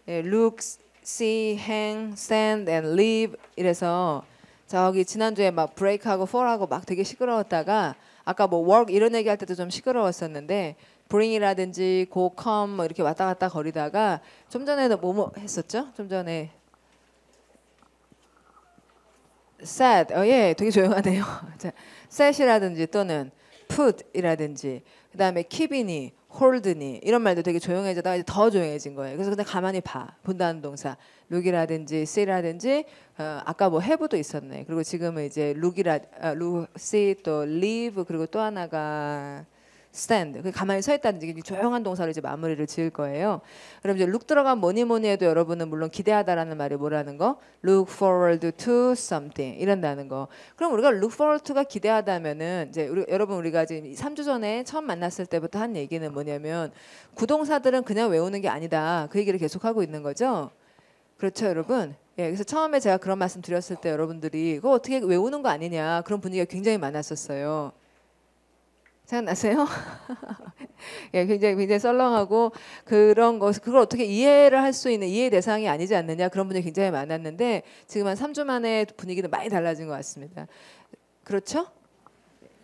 예, look, see, hang, stand, and leave 이래서 저기 지난주에 막 break하고 fall하고 막 되게 시끄러웠다가 아까 뭐 work 이런 얘기할 때도 좀 시끄러웠었는데 bring이라든지 go, come 뭐 이렇게 왔다 갔다 거리다가 좀 전에는 뭐 했었죠? 좀 전에 set, 예, 되게 조용하네요. set이라든지 또는 put이라든지 그 다음에 keep이니 hold니 이런 말도 되게 조용해지다가 이제 더 조용해진 거예요. 그래서 그냥 가만히 본다는 동사 look이라든지 see라든지 아까 뭐 have도 있었네. 그리고 지금은 이제 look, see 또 leave 그리고 또 하나가 stand. 가만히 서 있다는 조용한 동사로 이제 마무리를 지을 거예요. 그럼 이제 look 들어간 뭐니 해도 여러분은 물론 기대하다라는 말이 뭐라는 거? look forward to something 이런다는 거. 그럼 우리가 look forward to가 기대하다면은 이제 여러분 우리가 지금 3주 전에 처음 만났을 때부터 한 얘기는 뭐냐면 구동사들은 그냥 외우는 게 아니다. 그 얘기를 계속 하고 있는 거죠. 그렇죠, 여러분? 예, 그래서 처음에 제가 그런 말씀 드렸을 때 여러분들이 그거 어떻게 외우는 거 아니냐 그런 분위기가 굉장히 많았었어요. 생각나세요? 예, 굉장히 썰렁하고 그런 거 그걸 어떻게 이해를 할 수 있는 이해 대상이 아니지 않느냐 그런 분들이 굉장히 많았는데 지금 한 3주 만에 분위기는 많이 달라진 것 같습니다. 그렇죠?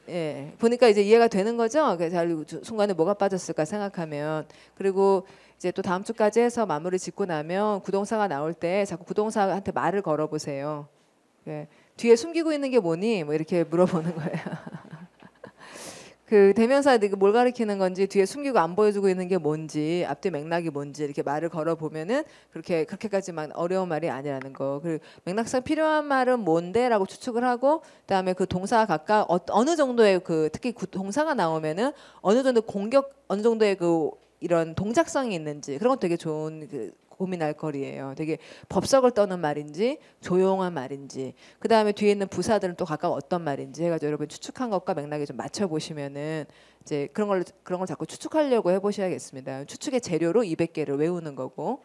예, 보니까 이제 이해가 되는 거죠. 그래서 순간에 뭐가 빠졌을까 생각하면 그리고 이제 또 다음 주까지 해서 마무리 짓고 나면 구동사가 나올 때 자꾸 구동사한테 말을 걸어보세요. 예, 뒤에 숨기고 있는 게 뭐니? 뭐 이렇게 물어보는 거예요. 그 대명사 뭘 가리키는 건지 뒤에 숨기고 안 보여주고 있는 게 뭔지 앞뒤 맥락이 뭔지 이렇게 말을 걸어 보면은 그렇게까지만 어려운 말이 아니라는 거. 그리고 맥락상 필요한 말은 뭔데라고 추측을 하고 그다음에 그 동사가 각각 어느 정도의 그 특히 동사가 나오면은 어느 정도 어느 정도의 그 이런 동작성이 있는지 그런 건 되게 좋은 고민할 거리예요. 되게 법석을 떠는 말인지 조용한 말인지 그 다음에 뒤에 있는 부사들은 또 각각 어떤 말인지 해가지고 여러분 추측한 것과 맥락에 좀 맞춰 보시면은 이제 그런 걸 자꾸 추측하려고 해보셔야겠습니다. 추측의 재료로 200개를 외우는 거고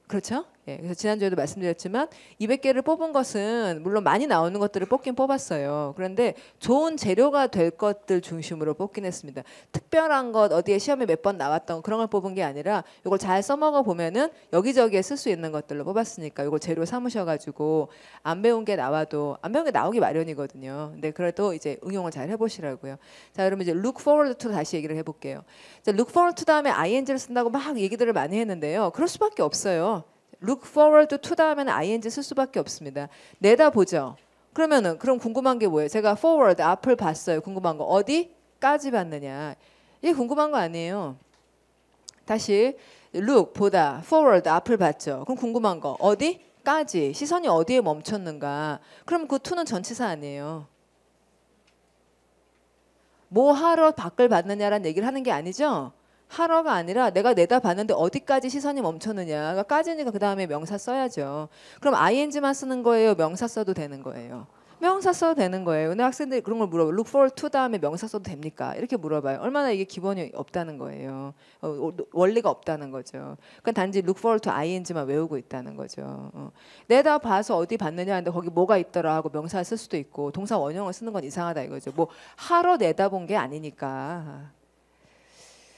그렇죠? 예, 그래서 지난주에도 말씀드렸지만 200개를 뽑은 것은 물론 많이 나오는 것들을 뽑긴 뽑았어요. 그런데 좋은 재료가 될 것들 중심으로 뽑긴 했습니다. 특별한 것 어디에 시험에 몇 번 나왔던 그런 걸 뽑은 게 아니라 이걸 잘 써먹어 보면은 여기저기에 쓸 수 있는 것들로 뽑았으니까 이걸 재료 삼으셔가지고 안 배운 게 나와도 안 배운 게 나오기 마련이거든요. 근데 그래도 이제 응용을 잘 해보시라고요. 자, 그러면 이제 look forward to 다시 얘기를 해볼게요. 자, look forward to 다음에 ing를 쓴다고 막 얘기들을 많이 했는데요. 그럴 수밖에 없어요. look forward to 다음에는 ing 쓸 수밖에 없습니다. 내다보죠. 그럼 궁금한 게 뭐예요? 제가 forward 앞을 봤어요. 궁금한 거 어디까지 봤느냐? 이게 궁금한 거 아니에요. 다시 look 보다 forward 앞을 봤죠. 그럼 궁금한 거 어디까지 시선이 어디에 멈췄는가? 그럼 그 to는 전치사 아니에요. 뭐 하러 밖을 봤느냐라는 얘기를 하는 게 아니죠. 하러가 아니라 내가 내다봤는데 어디까지 시선이 멈췄느냐가 까지니까 그 다음에 명사 써야죠. 그럼 ing만 쓰는 거예요? 명사 써도 되는 거예요? 명사 써도 되는 거예요. 근데 학생들이 그런 걸 물어봐요. look forward to 다음에 명사 써도 됩니까? 이렇게 물어봐요. 얼마나 이게 기본이 없다는 거예요. 원리가 없다는 거죠. 그건 단지 look forward to ing만 외우고 있다는 거죠. 내다봐서 어디 봤느냐 하는데 거기 뭐가 있더라 하고 명사 쓸 수도 있고 동사 원형을 쓰는 건 이상하다 이거죠. 뭐 하러 내다본 게 아니니까.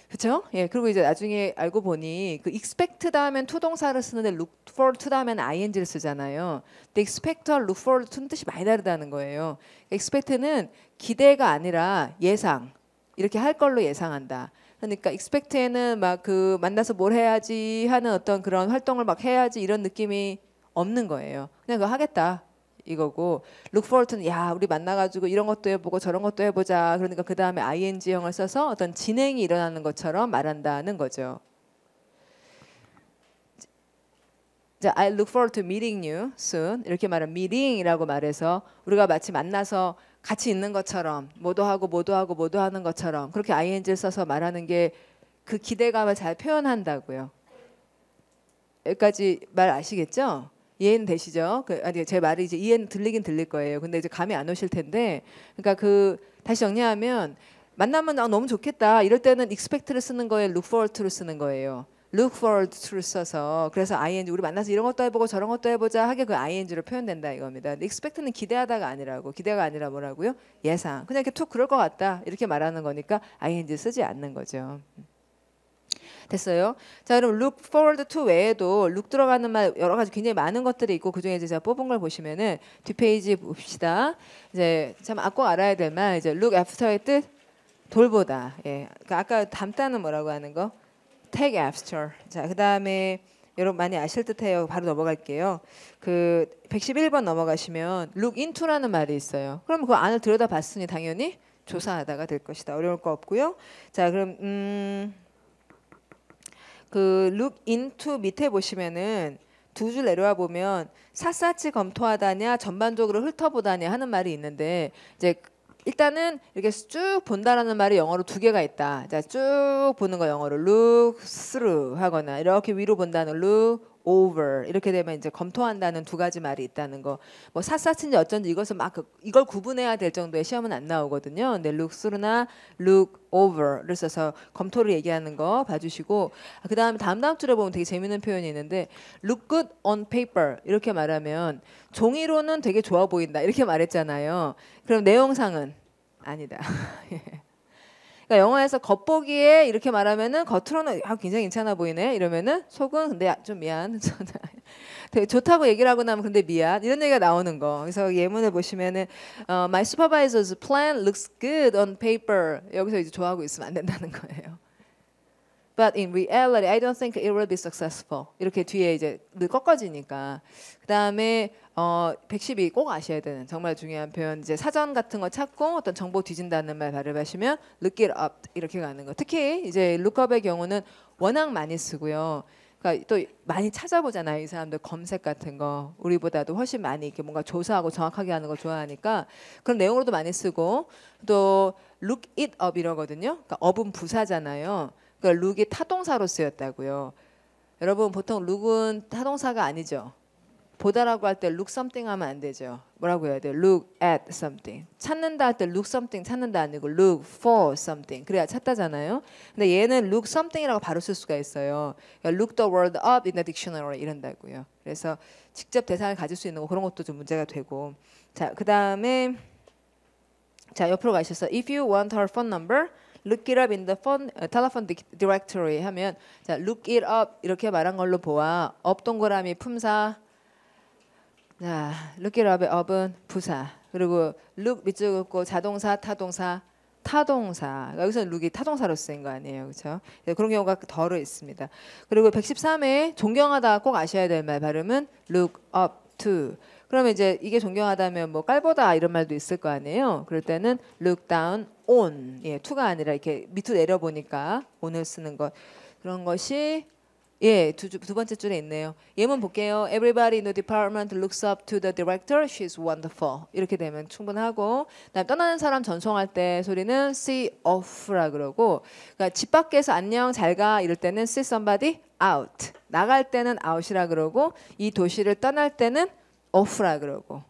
그렇죠? 예. 그리고 이제 나중에 알고 보니 그 expect 다음엔 to 동사를 쓰는데 look forward to 다음엔 ing를 쓰잖아요. 근데 expect와 look forward to는 뜻이 많이 다르다는 거예요. expect는 기대가 아니라 예상. 이렇게 할 걸로 예상한다. 그러니까 expect에는 막 그 만나서 뭘 해야지 하는 어떤 그런 활동을 막 해야지 이런 느낌이 없는 거예요. 그냥 그거 하겠다. 이거고 look forward to는 야 우리 만나가지고 이런 것도 해보고 저런 것도 해보자. 그러니까 그 다음에 ing형을 써서 어떤 진행이 일어나는 것처럼 말한다는 거죠. 자, I look forward to meeting you soon. 이렇게 말하면 meeting이라고 말해서 우리가 마치 만나서 같이 있는 것처럼 뭐도 하고 뭐도 하고 뭐도 하는 것처럼 그렇게 ing를 써서 말하는 게 그 기대감을 잘 표현한다고요. 여기까지 말 아시겠죠? 이해는 되시죠? 아니 제 말이 이제 이해는 들리긴 들릴 거예요. 근데 이제 감이 안 오실 텐데, 그러니까 그 다시 정리하면 만나면 너무 좋겠다. 이럴 때는 expect를 쓰는 거예요, look forward to를 쓰는 거예요. look forward to를 써서 그래서 ing 우리 만나서 이런 것도 해보고 저런 것도 해보자 하게 그 ing로 표현된다 이겁니다. 근데 expect는 기대하다가 아니라고 기대가 아니라 뭐라고요? 예상. 그냥 이렇게 툭 그럴 것 같다 이렇게 말하는 거니까 ing 쓰지 않는 거죠. 됐어요. 자, 그럼 look forward to 외에도 look 들어가는 말 여러 가지 굉장히 많은 것들이 있고 그중에 이제 제가 뽑은 걸 보시면은 뒷페이지 봅시다. 이제 참 꼭 알아야 될 말 이제 look after의 뜻 돌보다. 예. 그러니까 아까 담다는 뭐라고 하는 거? take after. 자, 그다음에 여러분 많이 아실 듯해요. 바로 넘어갈게요. 그 111번 넘어가시면 look into라는 말이 있어요. 그럼 그 안을 들여다봤으니 당연히 조사하다가 될 것이다. 어려울 거 없고요. 자, 그럼 그 look into 밑에 보시면은 두 줄 내려와 보면 샅샅이 검토하다냐 전반적으로 훑어보다냐 하는 말이 있는데 이제 일단은 이렇게 쭉 본다라는 말이 영어로 두 개가 있다. 자, 쭉 보는 거 영어로 look through 하거나 이렇게 위로 본다는 look over 이렇게 되면 이제 검토한다는 두 가지 말이 있다는 거. 뭐 샅샅인지 어쩐지 이것을 막 이걸 구분해야 될 정도의 시험은 안 나오거든요. 근데 look through나 look over를 써서 검토를 얘기하는 거 봐주시고 그다음에 다음 줄에 보면 되게 재밌는 표현이 있는데 look good on paper 이렇게 말하면 종이로는 되게 좋아 보인다 이렇게 말했잖아요. 그럼 내용상은 아니다. 그러니까 영화에서 겉보기에 이렇게 말하면은 겉으로는 굉장히 괜찮아 보이네 이러면은 속은 근데 좀 미안 되게 좋다고 얘기를 하고 나면 근데 미안 이런 얘기가 나오는 거. 그래서 예문을 보시면은 My supervisor's plan looks good on paper 여기서 이제 좋아하고 있으면 안 된다는 거예요. But in reality, I don't think it will be successful. 이렇게 뒤에 이제 늘 꺾어지니까. 그 다음에 112 꼭 아셔야 되는 정말 중요한 표현. 이제 사전 같은 거 찾고 어떤 정보 뒤진다는 말 발음하시면 look it up 이렇게 가는 거. 특히 이제 lookup의 경우는 워낙 많이 쓰고요. 그러니까 또 많이 찾아보잖아요. 이 사람들 검색 같은 거 우리보다도 훨씬 많이 이렇게 뭔가 조사하고 정확하게 하는 걸 좋아하니까 그런 내용으로도 많이 쓰고 또 look it up 이러거든요. 그러니까 up은 부사잖아요. 그러니까 look이 타동사로 쓰였다고요. 여러분 보통 look은 타동사가 아니죠. 보다라고 할 때 look something 하면 안 되죠. 뭐라고 해야 돼요? look at something. 찾는다 할 때 look something 찾는다 아니고 look for something. 그래야 찾다잖아요. 근데 얘는 look something이라고 바로 쓸 수가 있어요. 그러니까 look the word up in the dictionary 이런다고요. 그래서 직접 대상을 가질 수 있는 거 그런 것도 좀 문제가 되고. 자, 그다음에 자, 옆으로 가셔서 if you want her phone number look it up in the telephone directory 하면 자, look it up 이렇게 말한 걸로 보아. up 동그라미 품사. 자, look it up의 up은 부사. 그리고 look 밑줄 긋고 자동사, 타동사, 타동사. 여기서는 look이 타동사로 쓰인 거 아니에요, 그렇죠? 그런 경우가 덜어 있습니다. 그리고 113회 존경하다 꼭 아셔야 될 말 발음은 look up to. 그러면 이제 이게 존경하다면 뭐 깔보다 이런 말도 있을 거 아니에요. 그럴 때는 look down on. 예, to가 아니라 이렇게 밑으로 내려보니까 on을 쓰는 것. 그런 것이 예, 두 번째 줄에 있네요. 예문 볼게요. Everybody in the department looks up to the director. She's wonderful. 이렇게 되면 충분하고, 그다음 떠나는 사람 전송할 때 소리는 see off라 그러고, 그러니까 집 밖에서 안녕 잘 가 이럴 때는 see somebody out. 나갈 때는 out이라 그러고, 이 도시를 떠날 때는 off라 그러고.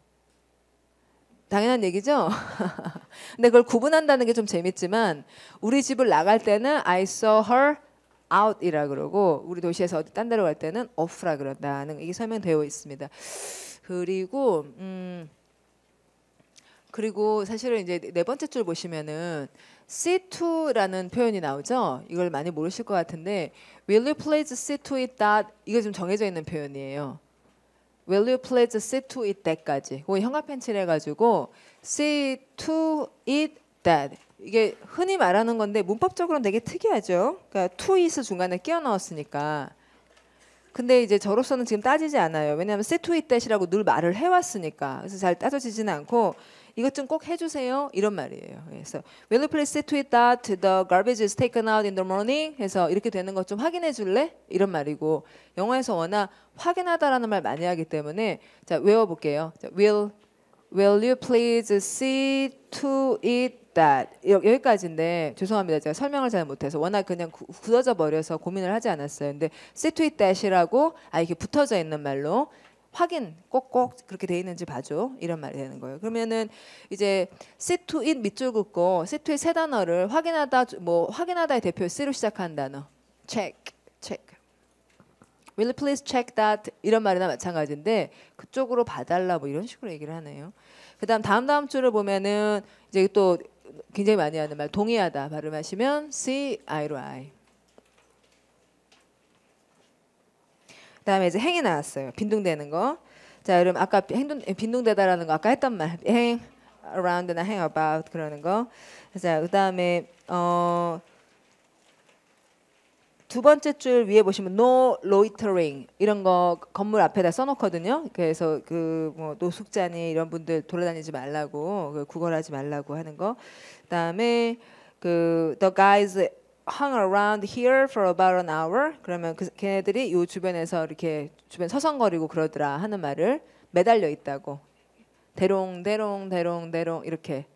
당연한 얘기죠? 근데 그걸 구분한다는 게 좀 재밌지만, 우리 집을 나갈 때는 I saw her out이라 그러고, 우리 도시에서 어디 딴 데로 갈 때는 off라 그런다는 이게 설명되어 있습니다. 그리고 사실은 이제 네 번째 줄 보시면은 see to라는 표현이 나오죠. 이걸 많이 모르실 것 같은데 will you please see to it that 이거 좀 정해져 있는 표현이에요. will you please see to it that까지. 그거 형광펜칠 해가지고 see to it that 이게 흔히 말하는 건데 문법적으로는 되게 특이하죠. 그러니까 to it을 중간에 끼워 넣었으니까. 근데 이제 저로서는 지금 따지지 않아요. 왜냐하면 see to it that이라고 늘 말을 해왔으니까. 그래서 잘 따져지지는 않고 이것 좀 꼭 해주세요 이런 말이에요. 그래서 will you please see to it that the garbage is taken out in the morning 해서 이렇게 되는 것 좀 확인해 줄래? 이런 말이고 영어에서 워낙 확인하다라는 말 많이 하기 때문에 자 외워볼게요. 자, will you please see to it that 여기까지인데 죄송합니다. 제가 설명을 잘 못해서 워낙 그냥 굳어져 버려서 고민을 하지 않았어요. 근데 see to it that이라고 이렇게 붙어져 있는 말로 확인 꼭꼭 그렇게 돼 있는지 봐줘 이런 말이 되는 거예요. 그러면은 이제 see to it 밑줄 긋고 see to it 세 단어를 확인하다의 대표 C로 시작하는 단어 check. Will you please check that 이런 말이나 마찬가지인데 그쪽으로 봐달라 뭐 이런 식으로 얘기를 하네요. 그다음 다음 줄을 보면은 이제 또 굉장히 많이 하는 말 동의하다 발음하시면 see eye to eye. 그다음에 이제 행이 나왔어요. 빈둥대는 거. 자, 여러분 아까 빈둥대다라는 거 아까 했던 말 hang around나 hang about 그러는 거. 자, 그다음에 두 번째 줄 위에 보시면 no loitering 이런 거 건물 앞에다 써놓거든요. 그래서 그 뭐 노숙자니 이런 분들 돌아다니지 말라고 구걸하지 말라고 하는 거. 그다음에 그 the guys hung around here for about an hour. 그러면 걔네들이 요 주변에서 이렇게 주변 서성거리고 그러더라 하는 말을 매달려 있다고. 대롱대롱 이렇게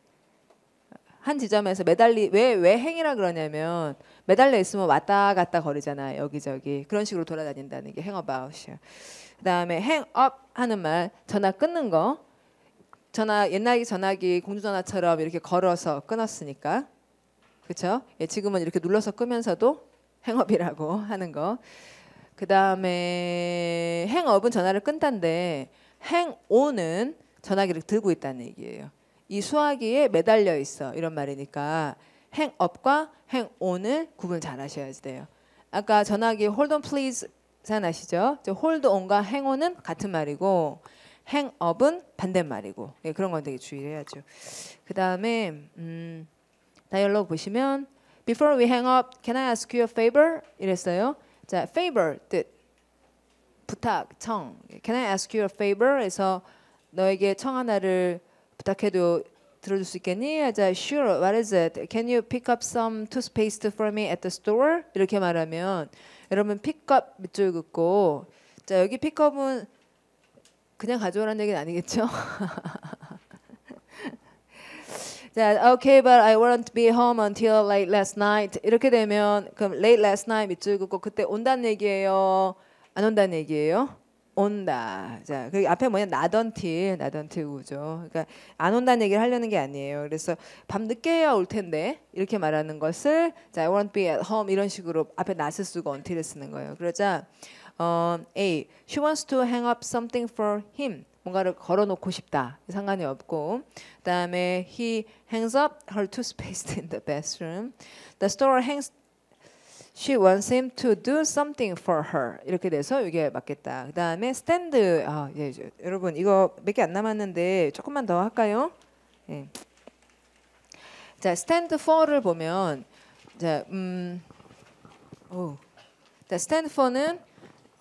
한 지점에서 왜 행이라 그러냐면 매달려 있으면 왔다 갔다 거리잖아요. 여기저기. 그런 식으로 돌아다닌다는 게 hang about이에요. 그다음에 hang up 하는 말 전화 끊는 거. 옛날 전화기 공중전화처럼 이렇게 걸어서 끊었으니까. 그렇죠? 예, 지금은 이렇게 눌러서 끄면서도 행업이라고 하는 거. 그다음에 행업은 전화를 끊다인데 행온은 전화기를 들고 있다는 얘기예요. 이 수화기에 매달려 있어 이런 말이니까 행업과 행온을 구분 잘 하셔야 돼요. 아까 전화기 hold on please 생각나시죠? hold on과 행온은 같은 말이고 행업은 반대말이고 예, 그런 건 되게 주의해야죠. 그다음에 다이얼로그 보시면 Before we hang up, can I ask you a favor? 이랬어요. 자, favor 뜻 부탁, 청. Can I ask you a favor? 해서 너에게 청 하나를 부탁해도 들어줄 수 있겠니? 자, sure. What is it? Can you pick up some toothpaste for me at the store? 이렇게 말하면 여러분 pick up 밑줄 긋고 자, 여기 pick up은 그냥 가져오라는 얘기는 아니겠죠? 자, okay, but I won't be home until late last night. 이렇게 되면 그럼 late last night 밑줄 긋고 그때 온다는 얘기예요? 안 온다는 얘기예요? 온다. 자, 그 앞에 뭐냐 not until 구죠. 그러니까 안 온다는 얘기를 하려는 게 아니에요. 그래서 밤 늦게야 올 텐데 이렇게 말하는 것을 자, I won't be at home 이런 식으로 앞에 not을 쓰고 until을 쓰는 거예요. 그러자 A. She wants to hang up something for him. 뭔가를 걸어놓고 싶다. 상관이 없고. 그다음에 he hangs up her toothpaste in the bathroom. The store hangs. She wants him to do something for her. 이렇게 돼서 이게 맞겠다. 그다음에 stand. 예, 여러분 이거 몇 개 안 남았는데 조금만 더 할까요? 예. 자, stand for를 보면 자, 자, stand for는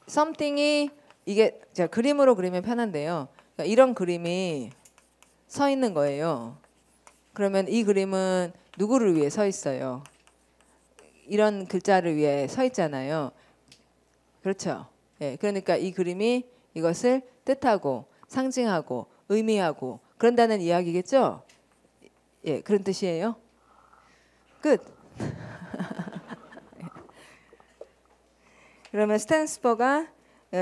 something이 이게 자, 그림으로 그리면 편한데요. 그러니까 이런 그림이 서 있는 거예요. 그러면 이 그림은 누구를 위해 서 있어요? 이런 글자를 위해 서 있잖아요. 그렇죠. 예, 그러니까 이 그림이 이것을 뜻하고 상징하고 의미하고 그런다는 이야기겠죠? 예, 그런 뜻이에요. 끝. 그러면 스탠스퍼가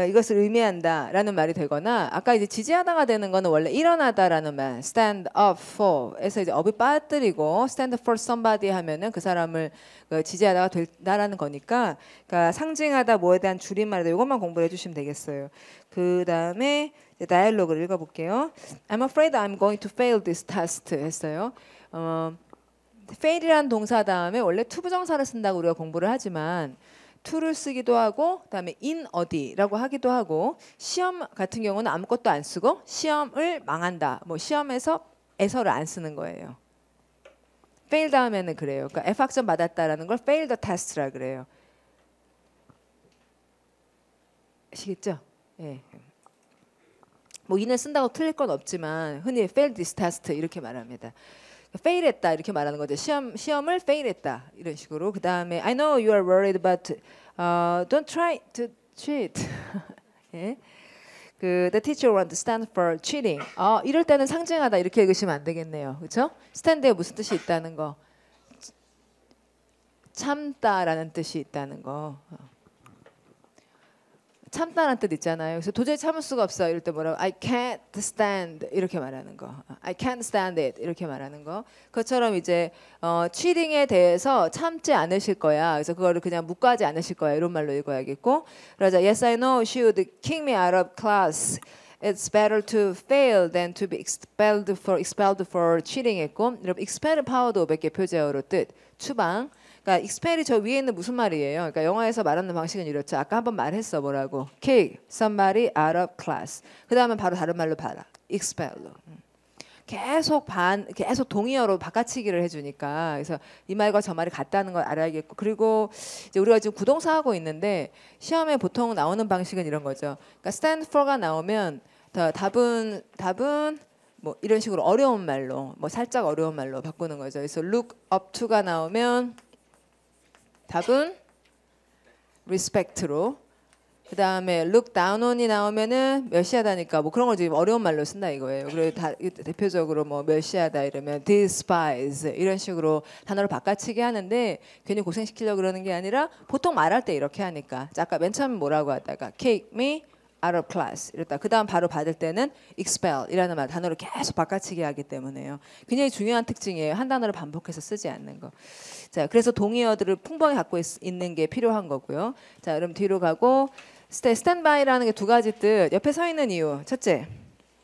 이것을 의미한다라는 말이 되거나 아까 이제 지지하다가 되는 거는 원래 일어나다라는 말 stand up for에서 이제 up이 빠뜨리고 stand for somebody 하면은 그 사람을 지지하다가 된다라는 거니까 그러니까 상징하다 뭐에 대한 줄임말이다. 이것만 공부를 해주시면 되겠어요. 그 다음에 다이얼로그를 읽어볼게요. I'm afraid I'm going to fail this test 했어요. fail이라는 동사 다음에 원래 투부정사를 쓴다고 우리가 공부를 하지만 to를 쓰기도 하고 그다음에 in 어디라고 하기도 하고 시험 같은 경우는 아무것도 안 쓰고 시험을 망한다. 뭐 시험에서 에서를 안 쓰는 거예요. fail 다음에는 그래요. 그러니까 F학점 받았다라는 걸 fail the test라 그래요. 아시겠죠? 예. 뭐 in을 쓴다고 틀릴 건 없지만 흔히 fail this test 이렇게 말합니다. fail했다 이렇게 말하는 거죠. 시험을 fail했다 이런 식으로. 그 다음에 I know you are worried, but don't try to cheat. 예? 그 the teacher won't stand for cheating. 이럴 때는 상징하다 이렇게 읽으시면 안 되겠네요. 그렇죠? stand에 무슨 뜻이 있다는 거? 참다라는 뜻이 있다는 거. 참다라는 뜻 있잖아요. 그래서 도저히 참을 수가 없어. 이럴 때 뭐라고? I can't stand 이렇게 말하는 거. I can't stand it 이렇게 말하는 거. 그것처럼 이제 cheating에 대해서 참지 않으실 거야. 그래서 그거를 그냥 묵과하지 않으실 거야. 이런 말로 읽어야겠고. 그러자 Yes, I know she would kick me out of class. It's better to fail than to be expelled for cheating 했고. 여러분 expel 파워도 500개 표제어로 뜻. 추방. 그러니까 expel이 저 위에 있는 무슨 말이에요? 그러니까 영어에서 말하는 방식은 이렇죠. 아까 한번 말했어. 뭐라고? kick somebody out of class. 그 다음에 바로 다른 말로 봐라. expel로. 계속 동의어로 바꿔치기를 해주니까 그래서 이 말과 저 말이 같다는 걸 알아야겠고 그리고 이제 우리가 지금 구동사 하고 있는데 시험에 보통 나오는 방식은 이런 거죠. 그러니까 stand for가 나오면 답은 뭐 이런 식으로 어려운 말로 뭐 살짝 어려운 말로 바꾸는 거죠. 그래서 look up to가 나오면 답은 respect로 그 다음에 look down on이 나오면은 멸시하다니까 뭐 그런 걸 지금 어려운 말로 쓴다 이거예요. 그리고 대표적으로 뭐 멸시하다 이러면 despise 이런 식으로 단어를 바꿔치기 하는데 괜히 고생시키려고 그러는 게 아니라 보통 말할 때 이렇게 하니까 아까 맨 처음에 뭐라고 하다가 kick me out of class 이랬다. 그 다음 바로 받을 때는 expel 이라는 단어를 계속 바꿔치기 하기 때문에요. 굉장히 중요한 특징이에요. 한 단어를 반복해서 쓰지 않는 거. 자, 그래서 동의어들을 풍부하게 갖고 있는 게 필요한 거고요. 자, 그럼 뒤로 가고 stand by라는 게 두 가지 뜻. 옆에 서 있는 이유. 첫째,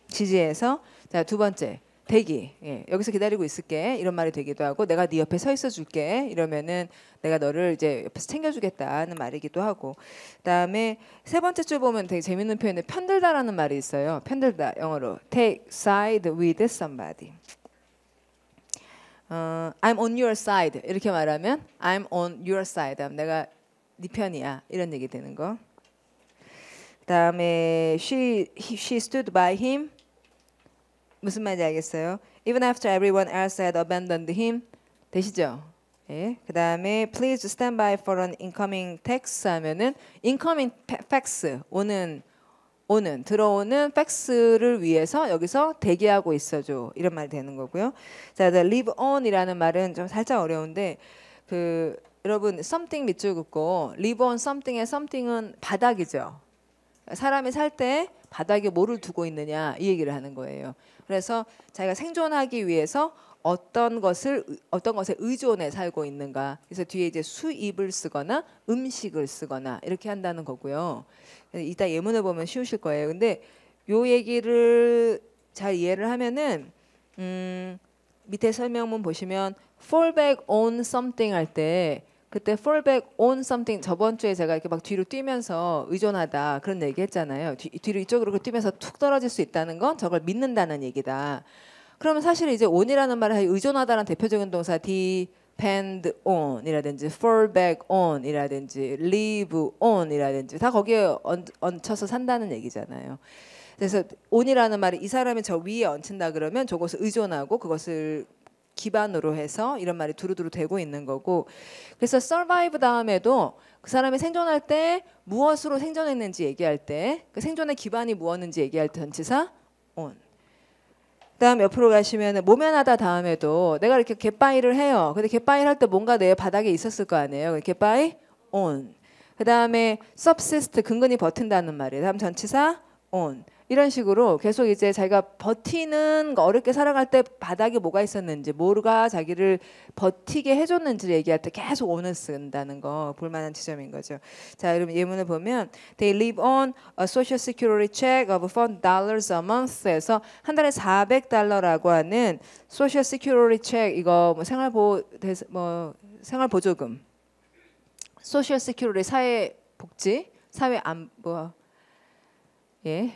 지지해서. 자, 두 번째, 대기. 예, 여기서 기다리고 있을게. 이런 말이 되기도 하고 내가 네 옆에 서 있어 줄게. 이러면은 내가 너를 이제 옆에서 챙겨주겠다는 말이기도 하고. 그다음에 세 번째 줄 보면 되게 재밌는 표현에 편들다라는 말이 있어요. 편들다 영어로 take side with somebody. I'm on your side 이렇게 말하면 I'm on your side 하면 내가 네 편이야 이런 얘기 되는 거. 그다음에 she stood by him 무슨 말인지 알겠어요? Even after everyone else had abandoned him 되시죠? 예. 그다음에 please stand by for an incoming text 하면은 incoming fax 들어오는 팩스를 위해서 여기서 대기하고 있어줘 이런 말이 되는 거고요. 자, live on이라는 말은 좀 살짝 어려운데 여러분 something 밑줄 긋고 live on something의 something은 바닥이죠. 사람이 살 때 바닥에 뭐를 두고 있느냐 이 얘기를 하는 거예요. 그래서 자기가 생존하기 위해서 어떤 것에 의존해 살고 있는가. 그래서 뒤에 이제 수입을 쓰거나 음식을 쓰거나 이렇게 한다는 거고요. 이따 예문을 보면 쉬우실 거예요. 근데 요 얘기를 잘 이해를 하면은 밑에 설명문 보시면 fall back on something 할 때 그때 fall back on something 저번 주에 제가 이렇게 막 뒤로 뛰면서 의존하다 그런 얘기 했잖아요. 뒤로 이쪽으로 뛰면서 툭 떨어질 수 있다는 건 저걸 믿는다는 얘기다. 그러면 사실 이제 on이라는 말을 의존하다라는 대표적인 동사 depend on이라든지 fall back on이라든지 live on이라든지 다 거기에 얹혀서 산다는 얘기잖아요. 그래서 on이라는 말이 이 사람이 저 위에 얹힌다 그러면 저것을 의존하고 그것을 기반으로 해서 이런 말이 두루두루 되고 있는 거고. 그래서 survive 다음에도 그 사람이 생존할 때 무엇으로 생존했는지 얘기할 때 그 생존의 기반이 무엇인지 얘기할 때 전치사 on. 그다음 옆으로 가시면 모면하다 다음에도 내가 이렇게 갯바위를 해요. 근데 갯바위를 할 때 뭔가 내 바닥에 있었을 거 아니에요. 갯바위 on. 그다음에 subsist 근근히 버틴다는 말이에요. 다음 전치사 on. 이런 식으로 계속 이제 자기가 버티는 어렵게 살아갈 때 바닥에 뭐가 있었는지 뭐가 자기를 버티게 해줬는지를 얘기할 때 계속 on을 쓴다는 거 볼만한 지점인 거죠. 자, 그럼 예문을 보면 They live on a social security check of $4 a month에서 한 달에 $400라고 하는 social security check 이거 뭐 생활보조금 social security 사회복지 사회안보 예.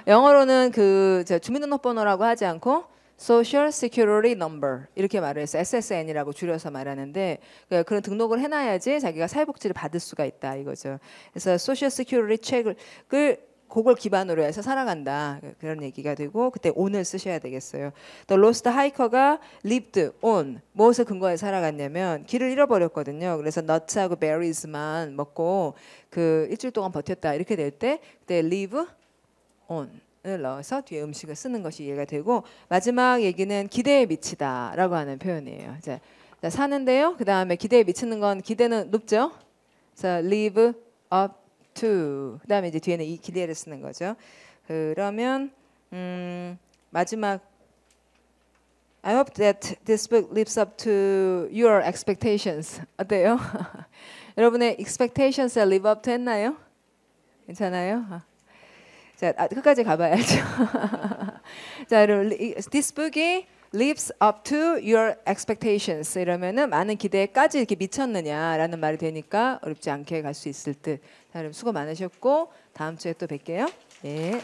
영어로는 그 주민등록번호라고 하지 않고 Social Security Number 이렇게 말을 해서 SSN이라고 줄여서 말하는데 그런 등록을 해놔야지 자기가 사회복지를 받을 수가 있다 이거죠. 그래서 Social Security Check을 그걸 기반으로 해서 살아간다 그런 얘기가 되고 그때 on을 쓰셔야 되겠어요. The Lost Hiker가 lived on 무엇을 근거해서 살아갔냐면 길을 잃어버렸거든요. 그래서 nuts하고 berries만 먹고 그 일주일 동안 버텼다 이렇게 될 때 그때 live on을 넣어서 뒤에 음식을 쓰는 것이 이해가 되고 마지막 얘기는 기대에 미치다라고 하는 표현이에요. 자, 사는데요. 그 다음에 기대에 미치는 건 기대는 높죠. 그래서 live up to 그다음에 이제 뒤에는 이 기대를 쓰는 거죠. 그러면 마지막 I hope that this book lives up to your expectations. 어때요? 여러분의 expectations에 live up to 했나요? 괜찮아요? 자, 끝까지 가봐야죠. 자, 그럼 this book이 lives up to your expectations 이러면은 많은 기대까지 이렇게 미쳤느냐라는 말이 되니까 어렵지 않게 갈 수 있을 듯. 자, 그럼 수고 많으셨고 다음 주에 또 뵐게요. 네.